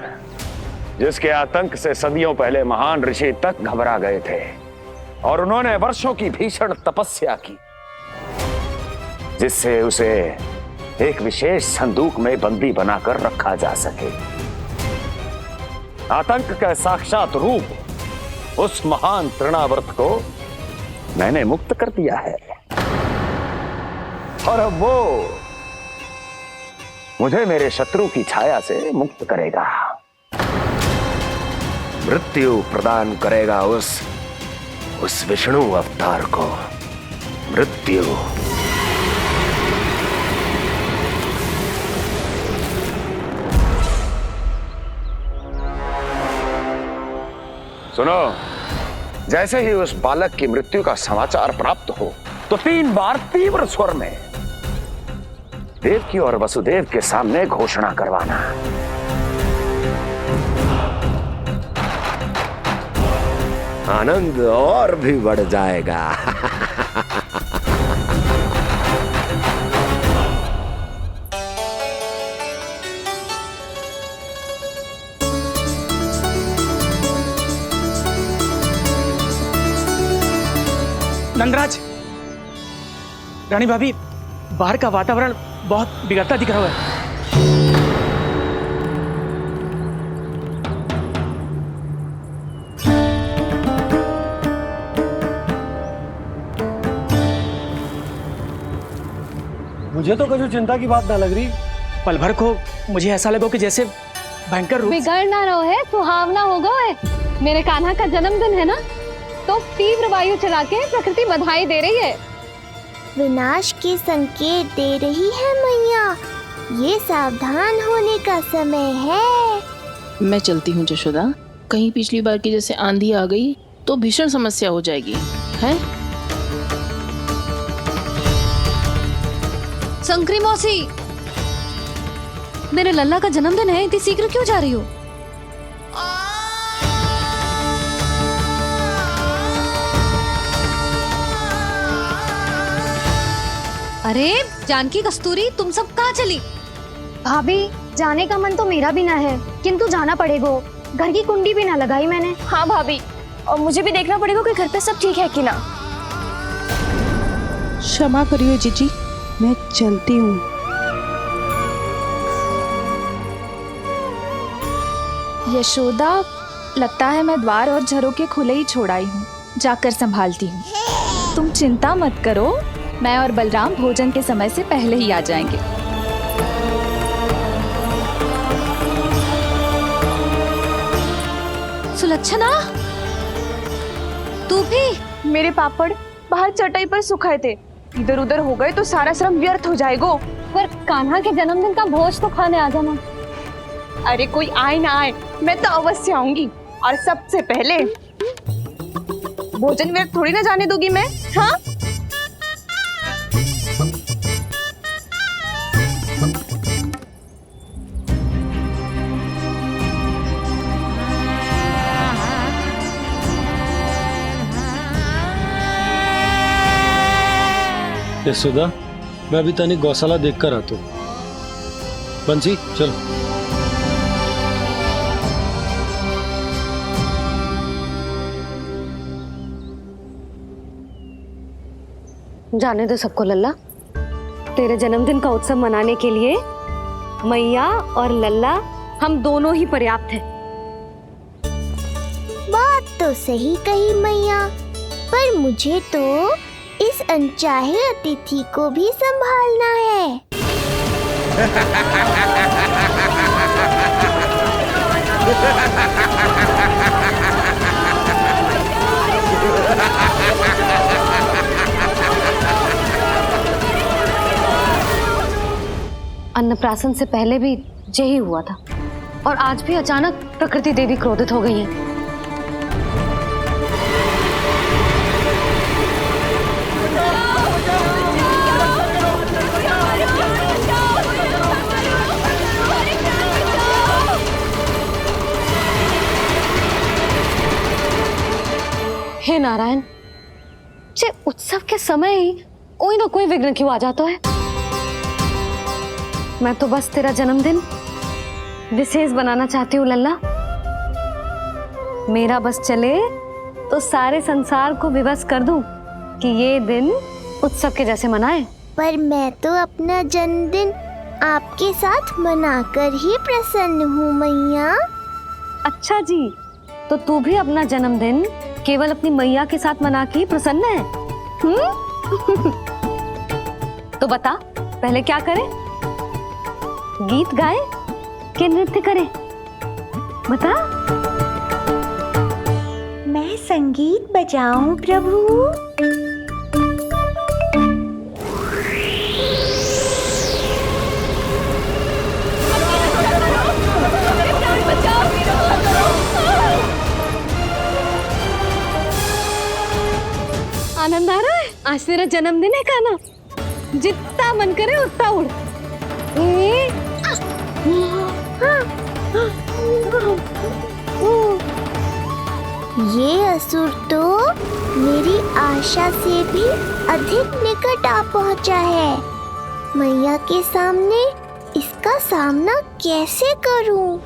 S3: जिसके आतंक से सदियों पहले महान ऋषि तक घबरा गए थे और उन्होंने वर्षों की भीषण तपस्या की, जिससे उसे एक विशेष संदूक में बंदी बनाकर रखा जा सके। आतंक का साक्षात रूप उस महान तृणाव्रत को मैंने मुक्त कर दिया है और अब वो मुझे मेरे शत्रु की छाया से मुक्त करेगा, मृत्यु प्रदान करेगा उस विष्णु अवतार को मृत्यु। सुनो, जैसे ही उस बालक की मृत्यु का समाचार प्राप्त हो तो 3 बार तीव्र स्वर में देवकी और वसुदेव के सामने घोषणा करवाना।
S1: आनंद और भी बढ़ जाएगा।
S2: नंदराज, रानी भाभी, बाहर का वातावरण बहुत बिगड़ता दिख रहा है।
S13: मुझे तो कभी चिंता की बात ना लग रही।
S2: पल भर को मुझे ऐसा लगा कि जैसे भयंकर रूप
S5: बिगड़ ना रहो है, सुहावना होगा है। मेरे कान्हा का जन्मदिन है ना, तो तीव्र वायु चला के प्रकृति बधाई दे रही है।
S6: विनाश के संकेत दे रही है मैया, ये सावधान होने का समय है।
S10: मैं चलती हूँ जशोदा, कहीं पिछली बार की जैसे आंधी आ गई तो भीषण समस्या हो जाएगी, है?
S5: शंकरी मौसी, मेरे लल्ला का जन्मदिन है, इतनी शीघ्र क्यों जा रही हो? अरे जानकी, कस्तूरी, तुम सब कहाँ चली?
S17: भाभी, जाने का मन तो मेरा भी ना है, किंतु जाना पड़ेगा। घर की कुंडी भी ना लगाई मैंने।
S8: हाँ भाभी, और मुझे भी देखना पड़ेगा कि घर पे सब ठीक है कि ना।
S9: क्षमा करिए जीजी, मैं चलती हूँ।
S7: यशोदा, लगता है मैं द्वार और झरोखे खुले ही छोड़ आई हूँ, जाकर संभालती हूँ। तुम चिंता मत करो, मैं और बलराम भोजन के समय से पहले ही आ जाएंगे।
S5: सुलक्षणा, तू भी?
S8: मेरे पापड़ बाहर चटाई पर सुखाए थे, इधर उधर हो गए तो सारा श्रम व्यर्थ हो जाएगा।
S17: पर कान्हा के जन्मदिन का भोज तो खाने आ जाना।
S8: अरे कोई आए ना आए, मैं तो अवश्य आऊंगी, और सबसे पहले भोजन व्यर्थ थोड़ी ना जाने दूंगी मैं। हाँ,
S13: यशोदा, मैं अभी तनिक गौशाला देख कर आता हूँ। बंसी, चलो।
S5: जाने दो सबको लल्ला, तेरे जन्मदिन का उत्सव मनाने के लिए मैया और लल्ला हम दोनों ही पर्याप्त हैं।
S6: बात तो सही कही मैया, पर मुझे तो इस अनचाहे अतिथि को भी संभालना है।
S5: अन्नप्राशन से पहले भी यही हुआ था और आज भी अचानक प्रकृति देवी क्रोधित हो गई है। हे नारायण, जे उत्सव के समय ही कोई ना कोई विघ्न क्यों आ जाता है। मैं तो बस तेरा जन्मदिन विशेष बनाना चाहती हूँ लल्ला। मेरा बस चले तो सारे संसार को विवश कर दूं कि ये दिन उत्सव के जैसे मनाए।
S6: पर मैं तो अपना जन्मदिन आपके साथ मनाकर ही प्रसन्न हूँ मैया।
S5: अच्छा जी, तो तू भी अपना जन्मदिन केवल अपनी मैया के साथ मना के ही प्रसन्न है? तो बता पहले क्या करें? गीत गाए कि नृत्य करें? बता।
S6: मैं संगीत बजाऊं प्रभु?
S5: आनंद आ रहा है? आज तेरा जन्मदिन है कान्हा, जितना मन करे उतना उड़।
S6: ये असुर तो मेरी आशा से भी अधिक निकट आ पहुंचा है। मैया के सामने इसका सामना कैसे करूं?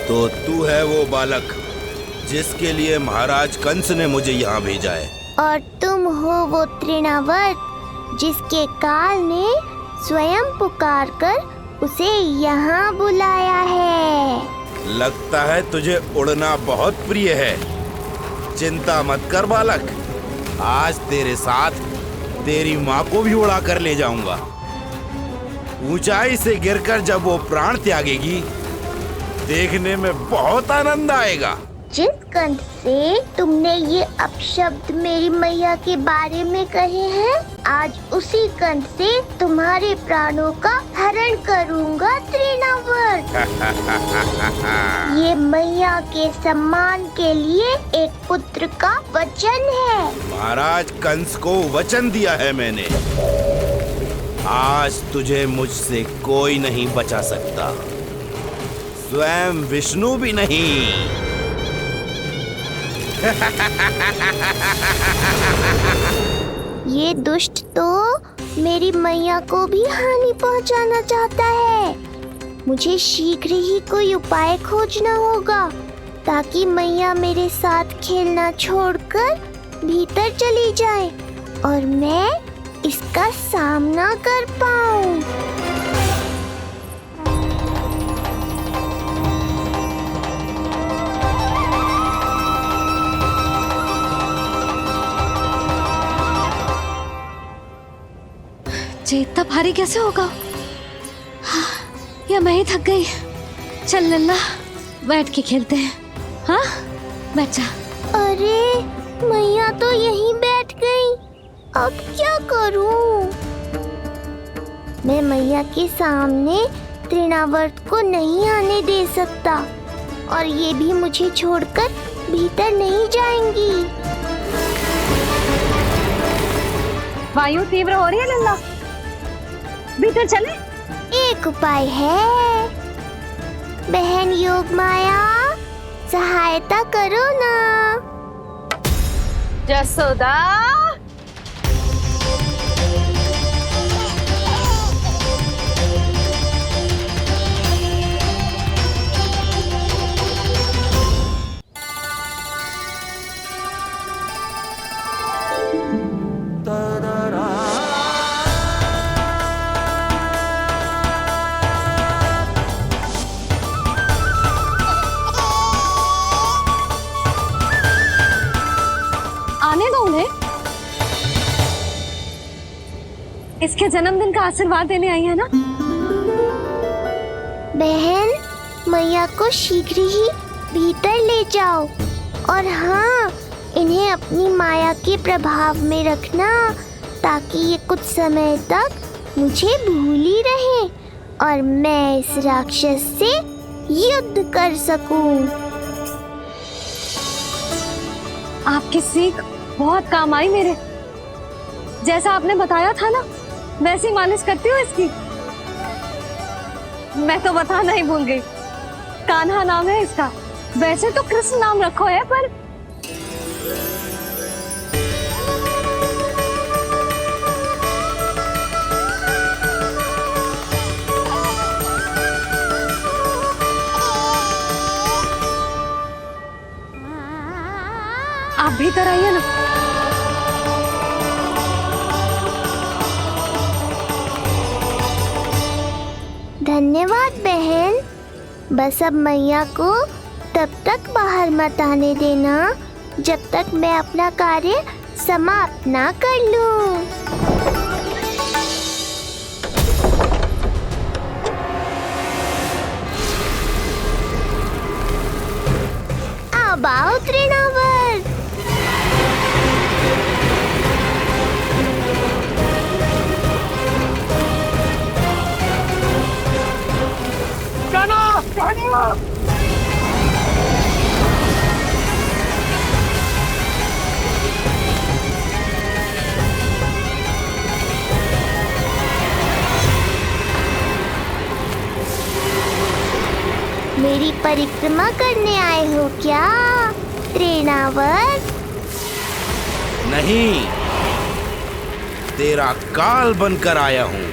S15: तो तू है वो बालक जिसके लिए महाराज कंस ने मुझे यहाँ भेजा है।
S6: और तुम हो वो तृणावर्त जिसके काल ने स्वयं पुकार कर उसे यहाँ बुलाया है।
S15: लगता है तुझे उड़ना बहुत प्रिय है। चिंता मत कर बालक, आज तेरे साथ तेरी माँ को भी उड़ा कर ले जाऊंगा। ऊंचाई से गिरकर जब वो प्राण त्यागेगी देखने में बहुत आनंद आएगा।
S6: जिस कंठ से तुमने ये अपशब्द मेरी मैया के बारे में कहे हैं, आज उसी कंठ से तुम्हारे प्राणों का हरण करूंगा तृणावर्त। ये मैया के सम्मान के लिए एक पुत्र का वचन है।
S15: महाराज कंस को वचन दिया है मैंने। आज तुझे मुझसे कोई नहीं बचा सकता, स्वयं विष्णु भी नहीं।
S6: ये दुष्ट तो मेरी मैया को भी हानि पहुंचाना चाहता है। मुझे शीघ्र ही कोई उपाय खोजना होगा ताकि मैया मेरे साथ खेलना छोड़कर भीतर चली जाए और मैं इसका सामना कर पाऊं।
S5: ये इतना भारी कैसे होगा? हाँ, या मैं ही थक गई। चल लल्ला, बैठ के खेलते हैं। हाँ, बैठ जा।
S6: अरे मैया तो यहीं बैठ गई, अब क्या करूं? मैं मैया के सामने तृणावर्त को नहीं आने दे सकता और ये भी मुझे छोड़कर भीतर नहीं जाएंगी।
S5: वायु तीव्र हो रही है लल्ला, भीतर चले।
S6: एक उपाय है, बहन योग माया, सहायता करो ना।
S10: जसोदा,
S5: आने दो उन्हें। इसके जन्मदिन का आशीर्वाद देने आई है ना।
S6: बहन, मैया को शीघ्र ही भीतर ले जाओ और हाँ, इन्हें अपनी माया के प्रभाव में रखना ताकि ये कुछ समय तक मुझे भूल ही रहे और मैं इस राक्षस से युद्ध कर सकूं।
S5: आपकी सीख बहुत काम आई मेरे। जैसा आपने बताया था ना, वैसी मालिश करती हूँ इसकी। मैं तो बताना ही भूल गई, कान्हा नाम है इसका। वैसे तो कृष्ण नाम रखो है, पर आप भीतर आइए ना।
S6: धन्यवाद बहन। बस अब मैया को तब तक बाहर मत आने देना जब तक मैं अपना कार्य समाप्त ना कर लूं। अब आओ तृणावर्त। मेरी परिक्रमा करने आए हो क्या तृणावर्त?
S15: नहीं, तेरा काल बनकर आया हूं।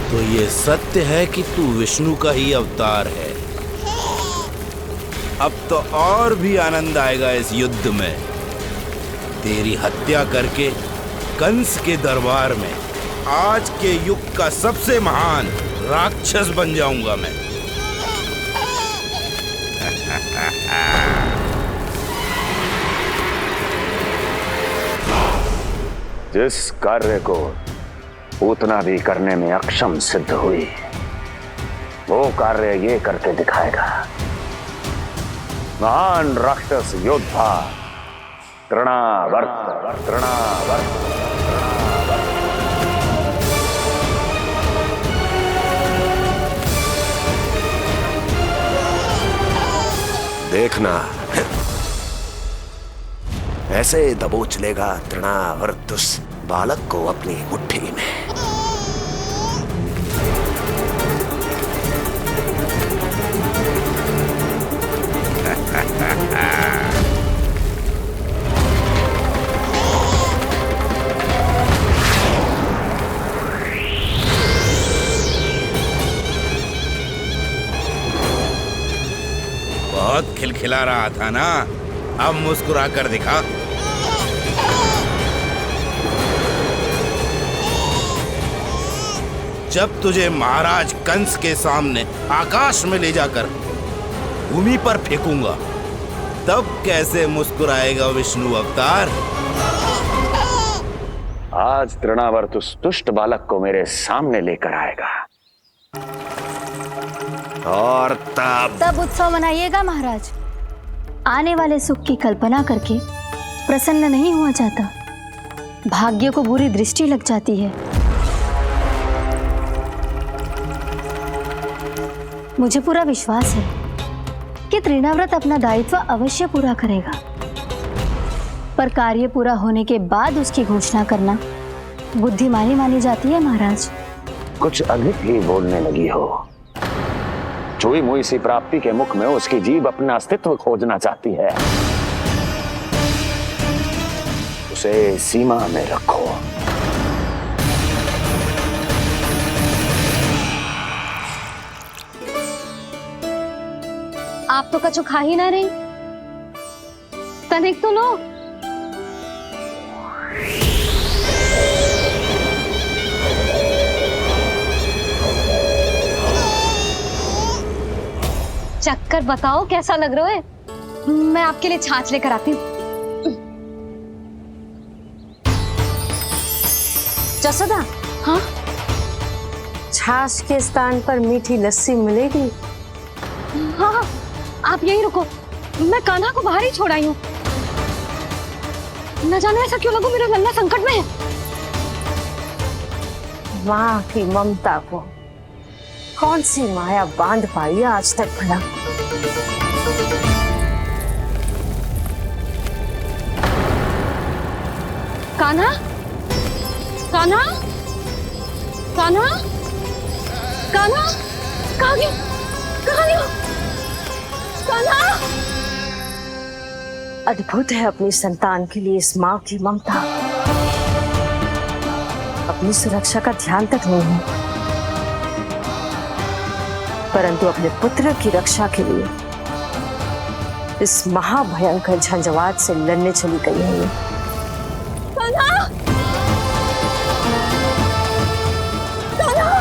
S15: तो ये सत्य है कि तू विष्णु का ही अवतार है। अब तो और भी आनंद आएगा इस युद्ध में। तेरी हत्या करके कंस के दरबार में आज के युग का सबसे महान राक्षस बन जाऊंगा मैं।
S3: जिस कार्य को उतना भी करने में अक्षम सिद्ध हुई, वो कार्य ये करके दिखाएगा। महान राक्षस योद्धा तृणावर्त।
S1: देखना, ऐसे दबोच लेगा तृणावर्त उस बालक को अपनी मुट्ठी में।
S15: खिला रहा था ना, अब मुस्कुरा कर दिखा। जब तुझे महाराज कंस के सामने आकाश में ले जाकर भूमि पर फेंकूंगा, तब कैसे मुस्कुराएगा विष्णु अवतार?
S3: आज तृणावर्त उस दुष्ट बालक को मेरे सामने लेकर आएगा और
S17: तब उत्सव मनाइएगा महाराज। आने वाले सुख की कल्पना करके प्रसन्न नहीं हुआ जाता, भाग्य को बुरी दृष्टि लग जाती है। मुझे पूरा विश्वास है कि तृणाव्रत अपना दायित्व अवश्य पूरा करेगा, पर कार्य पूरा होने के बाद उसकी घोषणा करना बुद्धिमानी मानी जाती है महाराज।
S3: कुछ अधिक ही बोलने लगी हो। चुई मुई सी प्राप्ति के मुख में उसकी जीभ अपना अस्तित्व खोजना चाहती है। उसे सीमा में रखो।
S17: आप तो कछु खा ही ना रही, तनिक तो लो। चक्कर बताओ कैसा लग रहा है? मैं आपके लिए छाछ लेकर आती हूँ।
S18: जसोदा,
S17: हाँ?
S18: छाछ के स्थान पर मीठी लस्सी मिलेगी।
S17: हाँ, आप यही रुको, मैं कान्हा को बाहर ही छोड़ आई हूँ। न जाने ऐसा क्यों लगो मेरा लल्ला संकट में है।
S18: माँ की ममता को कौन सी माया बांध पाई है आज तक भला?
S17: कान्हा, कान्हा, कान्हा, कान्हा, कहाँ गया? कहाँ गया? कान्हा!
S18: अद्भुत है अपनी संतान के लिए इस माँ की ममता। अपनी सुरक्षा का ध्यान तक नहीं है, परंतु अपने पुत्र की रक्षा के लिए इस महाभयंकर झंझावात से लड़ने चली गई है ये।
S17: कान्हा! कान्हा!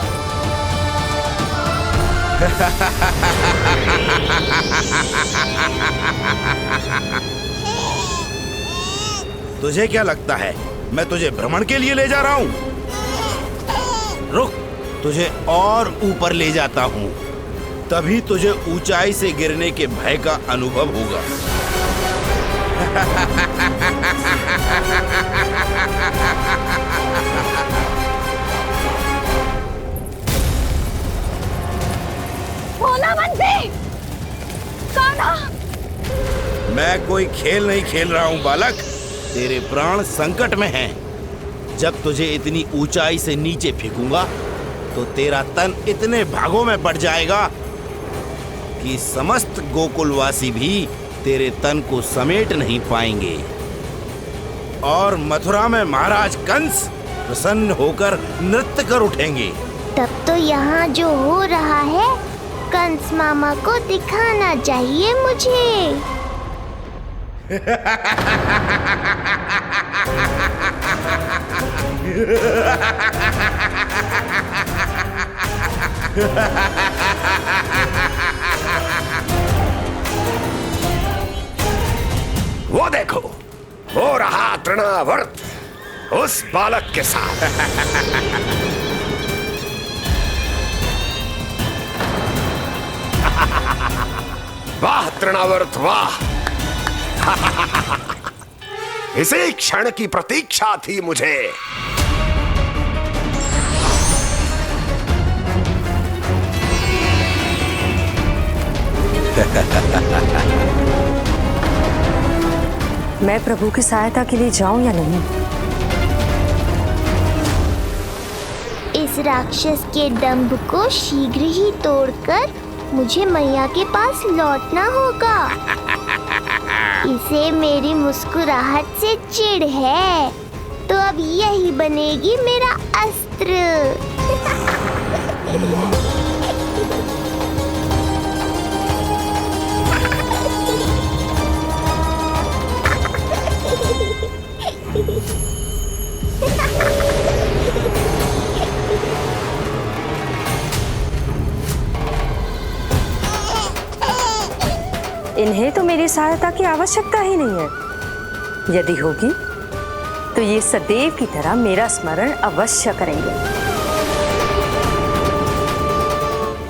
S15: तुझे क्या लगता है मैं तुझे भ्रमण के लिए ले जा रहा हूँ? रुक, तुझे और ऊपर ले जाता हूँ, तभी तुझे ऊंचाई से गिरने के भय का अनुभव होगा।
S17: भोला बंसी! कान्हा!
S15: मैं कोई खेल नहीं खेल रहा हूँ बालक, तेरे प्राण संकट में हैं। जब तुझे इतनी ऊंचाई से नीचे फेंकूंगा तो तेरा तन इतने भागों में बढ़ जाएगा कि समस्त गोकुलवासी भी तेरे तन को समेट नहीं पाएंगे और मथुरा में महाराज कंस प्रसन्न होकर नृत्य कर उठेंगे।
S6: तब तो यहाँ जो हो रहा है कंस मामा को दिखाना चाहिए मुझे।
S1: वो देखो, हो रहा तृणावर्त उस बालक के साथ। वाह तृणावर्त वाह! इसी क्षण की प्रतीक्षा थी मुझे।
S18: मैं प्रभु की सहायता के लिए जाऊं या नहीं?
S6: इस राक्षस के दंभ को शीघ्र ही तोड़कर मुझे मैया के पास लौटना होगा। इसे मेरी मुस्कुराहट से चिढ़ है, तो अब यही बनेगी मेरा अस्त्र।
S18: इन्हें तो मेरी सहायता की आवश्यकता ही नहीं है। यदि होगी तो ये सदैव की तरह मेरा स्मरण अवश्य करेंगे।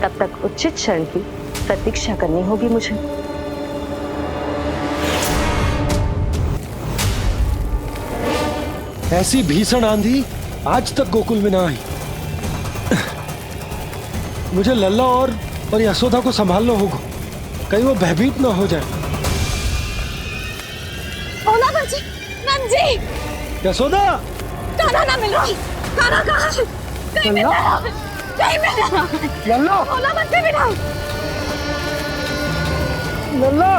S18: तब तक उचित क्षण की प्रतीक्षा करनी होगी मुझे।
S13: ऐसी भीषण आंधी आज तक गोकुल में ना आई। मुझे लल्ला और यशोदा को संभालना होगा, कहीं वो भयभीत ना हो जाए।
S8: ओला बंजी, नंजी।
S13: यशोदा,
S8: कान्हा ना मिल रहा। कान्हा कहाँ है? कहीं मिल रहा है? कहीं मिल रहा है?
S13: लल्ला,
S8: ओला बंजी मिला।
S13: लल्ला।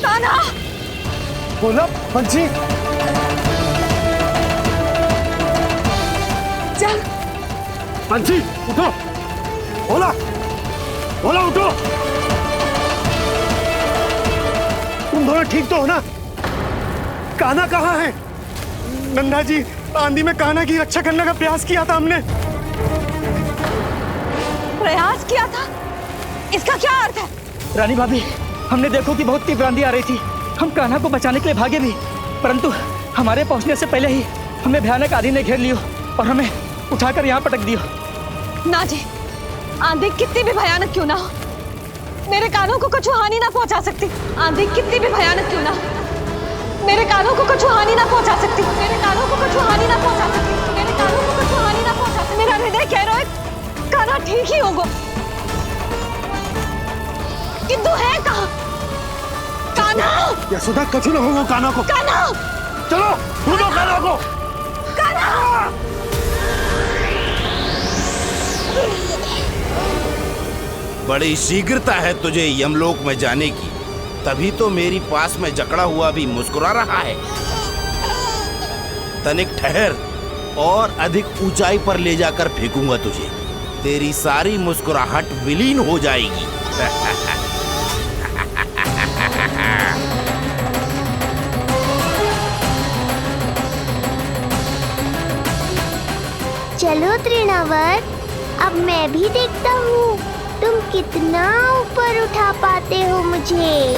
S8: कान्हा।
S13: बोला बंसी।
S8: चल।
S13: बंसी, उठो। बोला, बोला उठो। तुम दोनों ठीक तो हो ना? कान्हा कहाँ है? नंदा जी, आंधी में कान्हा की रक्षा करने का प्रयास किया था हमने।
S8: प्रयास किया था? इसका क्या अर्थ है?
S2: रानी भाभी, हमने देखो कि बहुत तीव्र आंधी आ रही थी। हम कान्हा को बचाने के लिए भागे भी, परंतु हमारे पहुंचने से पहले ही हमें भयानक आंधी ने घेर लियो और हमें उठाकर यहाँ पटक दियो।
S8: ना जी, आंधी कितनी भी भयानक क्यों ना हो, मेरे कानों को कुछ हानि ना पहुंचा सकती। आंधी कितनी भी भयानक क्यों ना हो, मेरे कानों को कुछ हानि ना पहुंचा सकती। मेरे कानों को कुछ हानि ना पहुंचा सकती। मेरे कानों को कुछ हानि ना पहुंचा सकती। मेरा हृदय कह रहा है कान्हा ठीक ही होगा, किंतु है कहाँ? कान्हा!
S13: यशोदा, कछु ना होगा कान्हा को।
S8: कान्हा!
S13: चलो, ढूंढो कान्हा को।
S8: कान्हा!
S15: बड़ी शीघ्रता है तुझे यमलोक में जाने की, तभी तो मेरी पास में जकड़ा हुआ भी मुस्कुरा रहा है। तनिक ठहर और अधिक ऊंचाई पर ले जाकर फेंकूंगा तुझे, तेरी सारी मुस्कुराहट विलीन हो जाएगी।
S6: चलो तृणावर्त, अब मैं भी देखता हूँ तुम कितना ऊपर उठा पाते हो मुझे।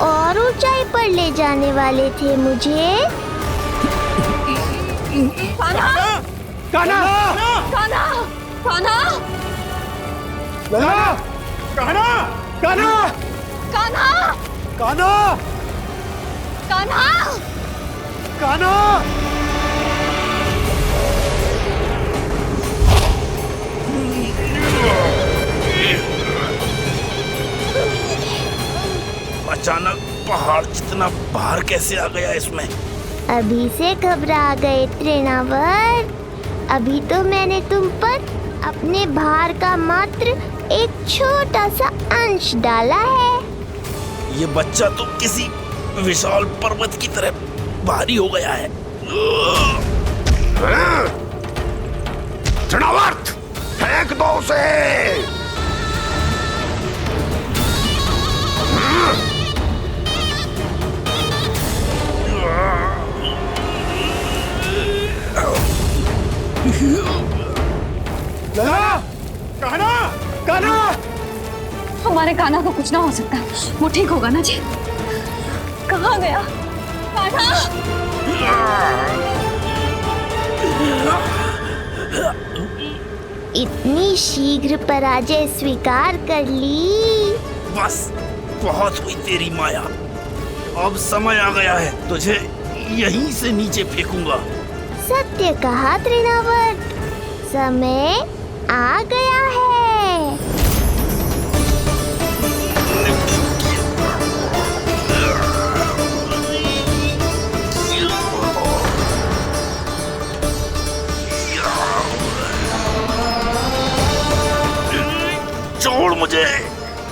S6: और ऊंचाई पर ले जाने वाले थे मुझे।
S8: कान्हा!
S13: कान्हा!
S8: कान्हा! कान्हा!
S13: कान्हा! कान्हा! कान्हा!
S8: कान्हा!
S13: कान्हा!
S8: कान्हा!
S13: कान्हा!
S15: अचानक पहाड़ जितना भार कैसे आ गया इसमें?
S6: अभी से घबरा गए तृणावर्त, अभी तो मैंने तुम पर अपने भार का मात्र एक छोटा सा अंश डाला है।
S15: ये बच्चा तो किसी विशाल पर्वत की तरह भारी हो गया है।
S1: तृणावर्त, फेंक दो उसे।
S13: कान्हा! कान्हा!
S8: हमारे कान्हा को कुछ ना हो सकता, वो ठीक होगा ना जी? कहाँ गया कान्हा?
S6: इतनी शीघ्र पराजय स्वीकार कर ली।
S15: बस बहुत हुई तेरी माया, अब समय आ गया है, तुझे यहीं से नीचे फेंकूंगा।
S6: सत्य कहा तृणावर्त, समय आ गया है।
S15: मुझे,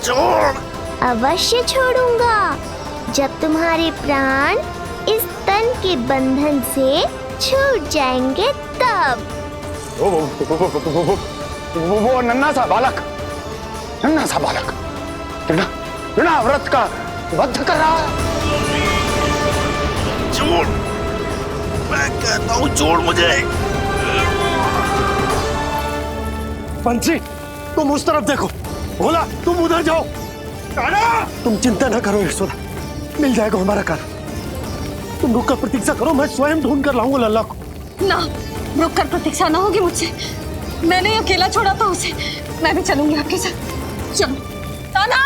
S15: छोड़।
S6: अवश्य छोड़ूंगा जब तुम्हारे प्राण इस तन के बंधन से छूट जाएंगे तब।
S3: वो नन्हा सा बालक व्रत का वध कर रहा है।
S15: छोड़, मैं कहता हूँ छोड़ मुझे।
S13: पंछी, तुम उस तरफ देखो। भोला, तुम उधर जाओ। तुम चिंता न करो यशोदा, मिल जाएगा हमारा कार। तुम रुक कर प्रतीक्षा करो, मैं स्वयं ढूंढ कर लाऊंगा लल्ला को।
S8: ना, रुक कर प्रतीक्षा ना होगी मुझसे। मैंने अकेला छोड़ा था उसे, मैं भी चलूंगी आपके साथ। चलो ताना।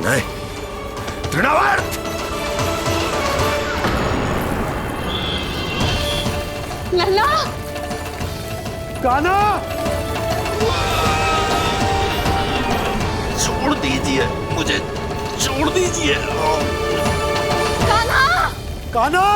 S15: नहीं, तृणावर्त।
S8: लल्ला,
S13: कान्हा,
S15: छोड़ दीजिए मुझे, छोड़ दीजिए।
S8: कान्हा,
S13: कान्हा।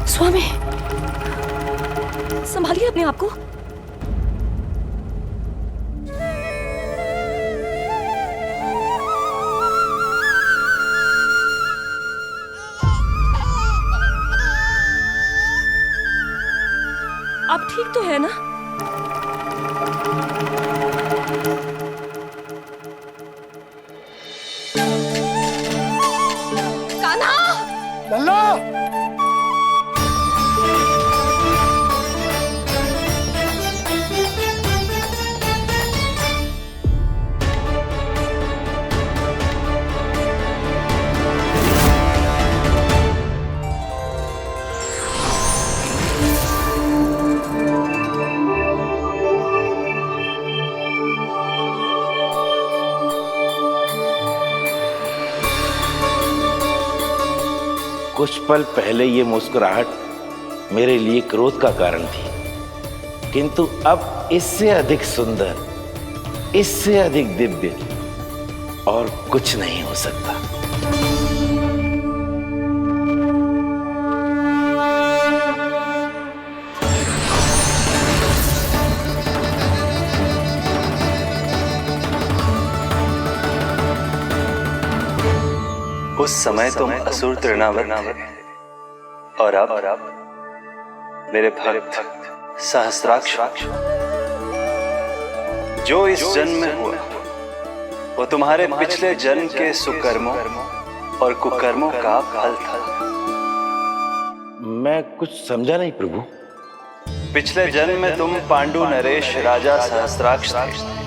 S8: स्वामी, संभालिए अपने आप को। आप ठीक तो है ना? कान्हा!
S13: लल्ला!
S15: कुछ पल पहले ये मुस्कुराहट मेरे लिए क्रोध का कारण थी, किंतु अब इससे अधिक सुंदर, इससे अधिक दिव्य और कुछ नहीं हो सकता।
S19: उस समय तुम असुर तृणावर्त थे और अब मेरे भक्त सहस्राक्ष। जो इस जन्म में हुआ वो तुम्हारे पिछले जन्म के सुकर्मों और कुकर्मों का फल था।
S15: मैं कुछ समझा नहीं प्रभु।
S19: पिछले जन्म में तुम पांडु नरेश राजा सहस्राक्ष थे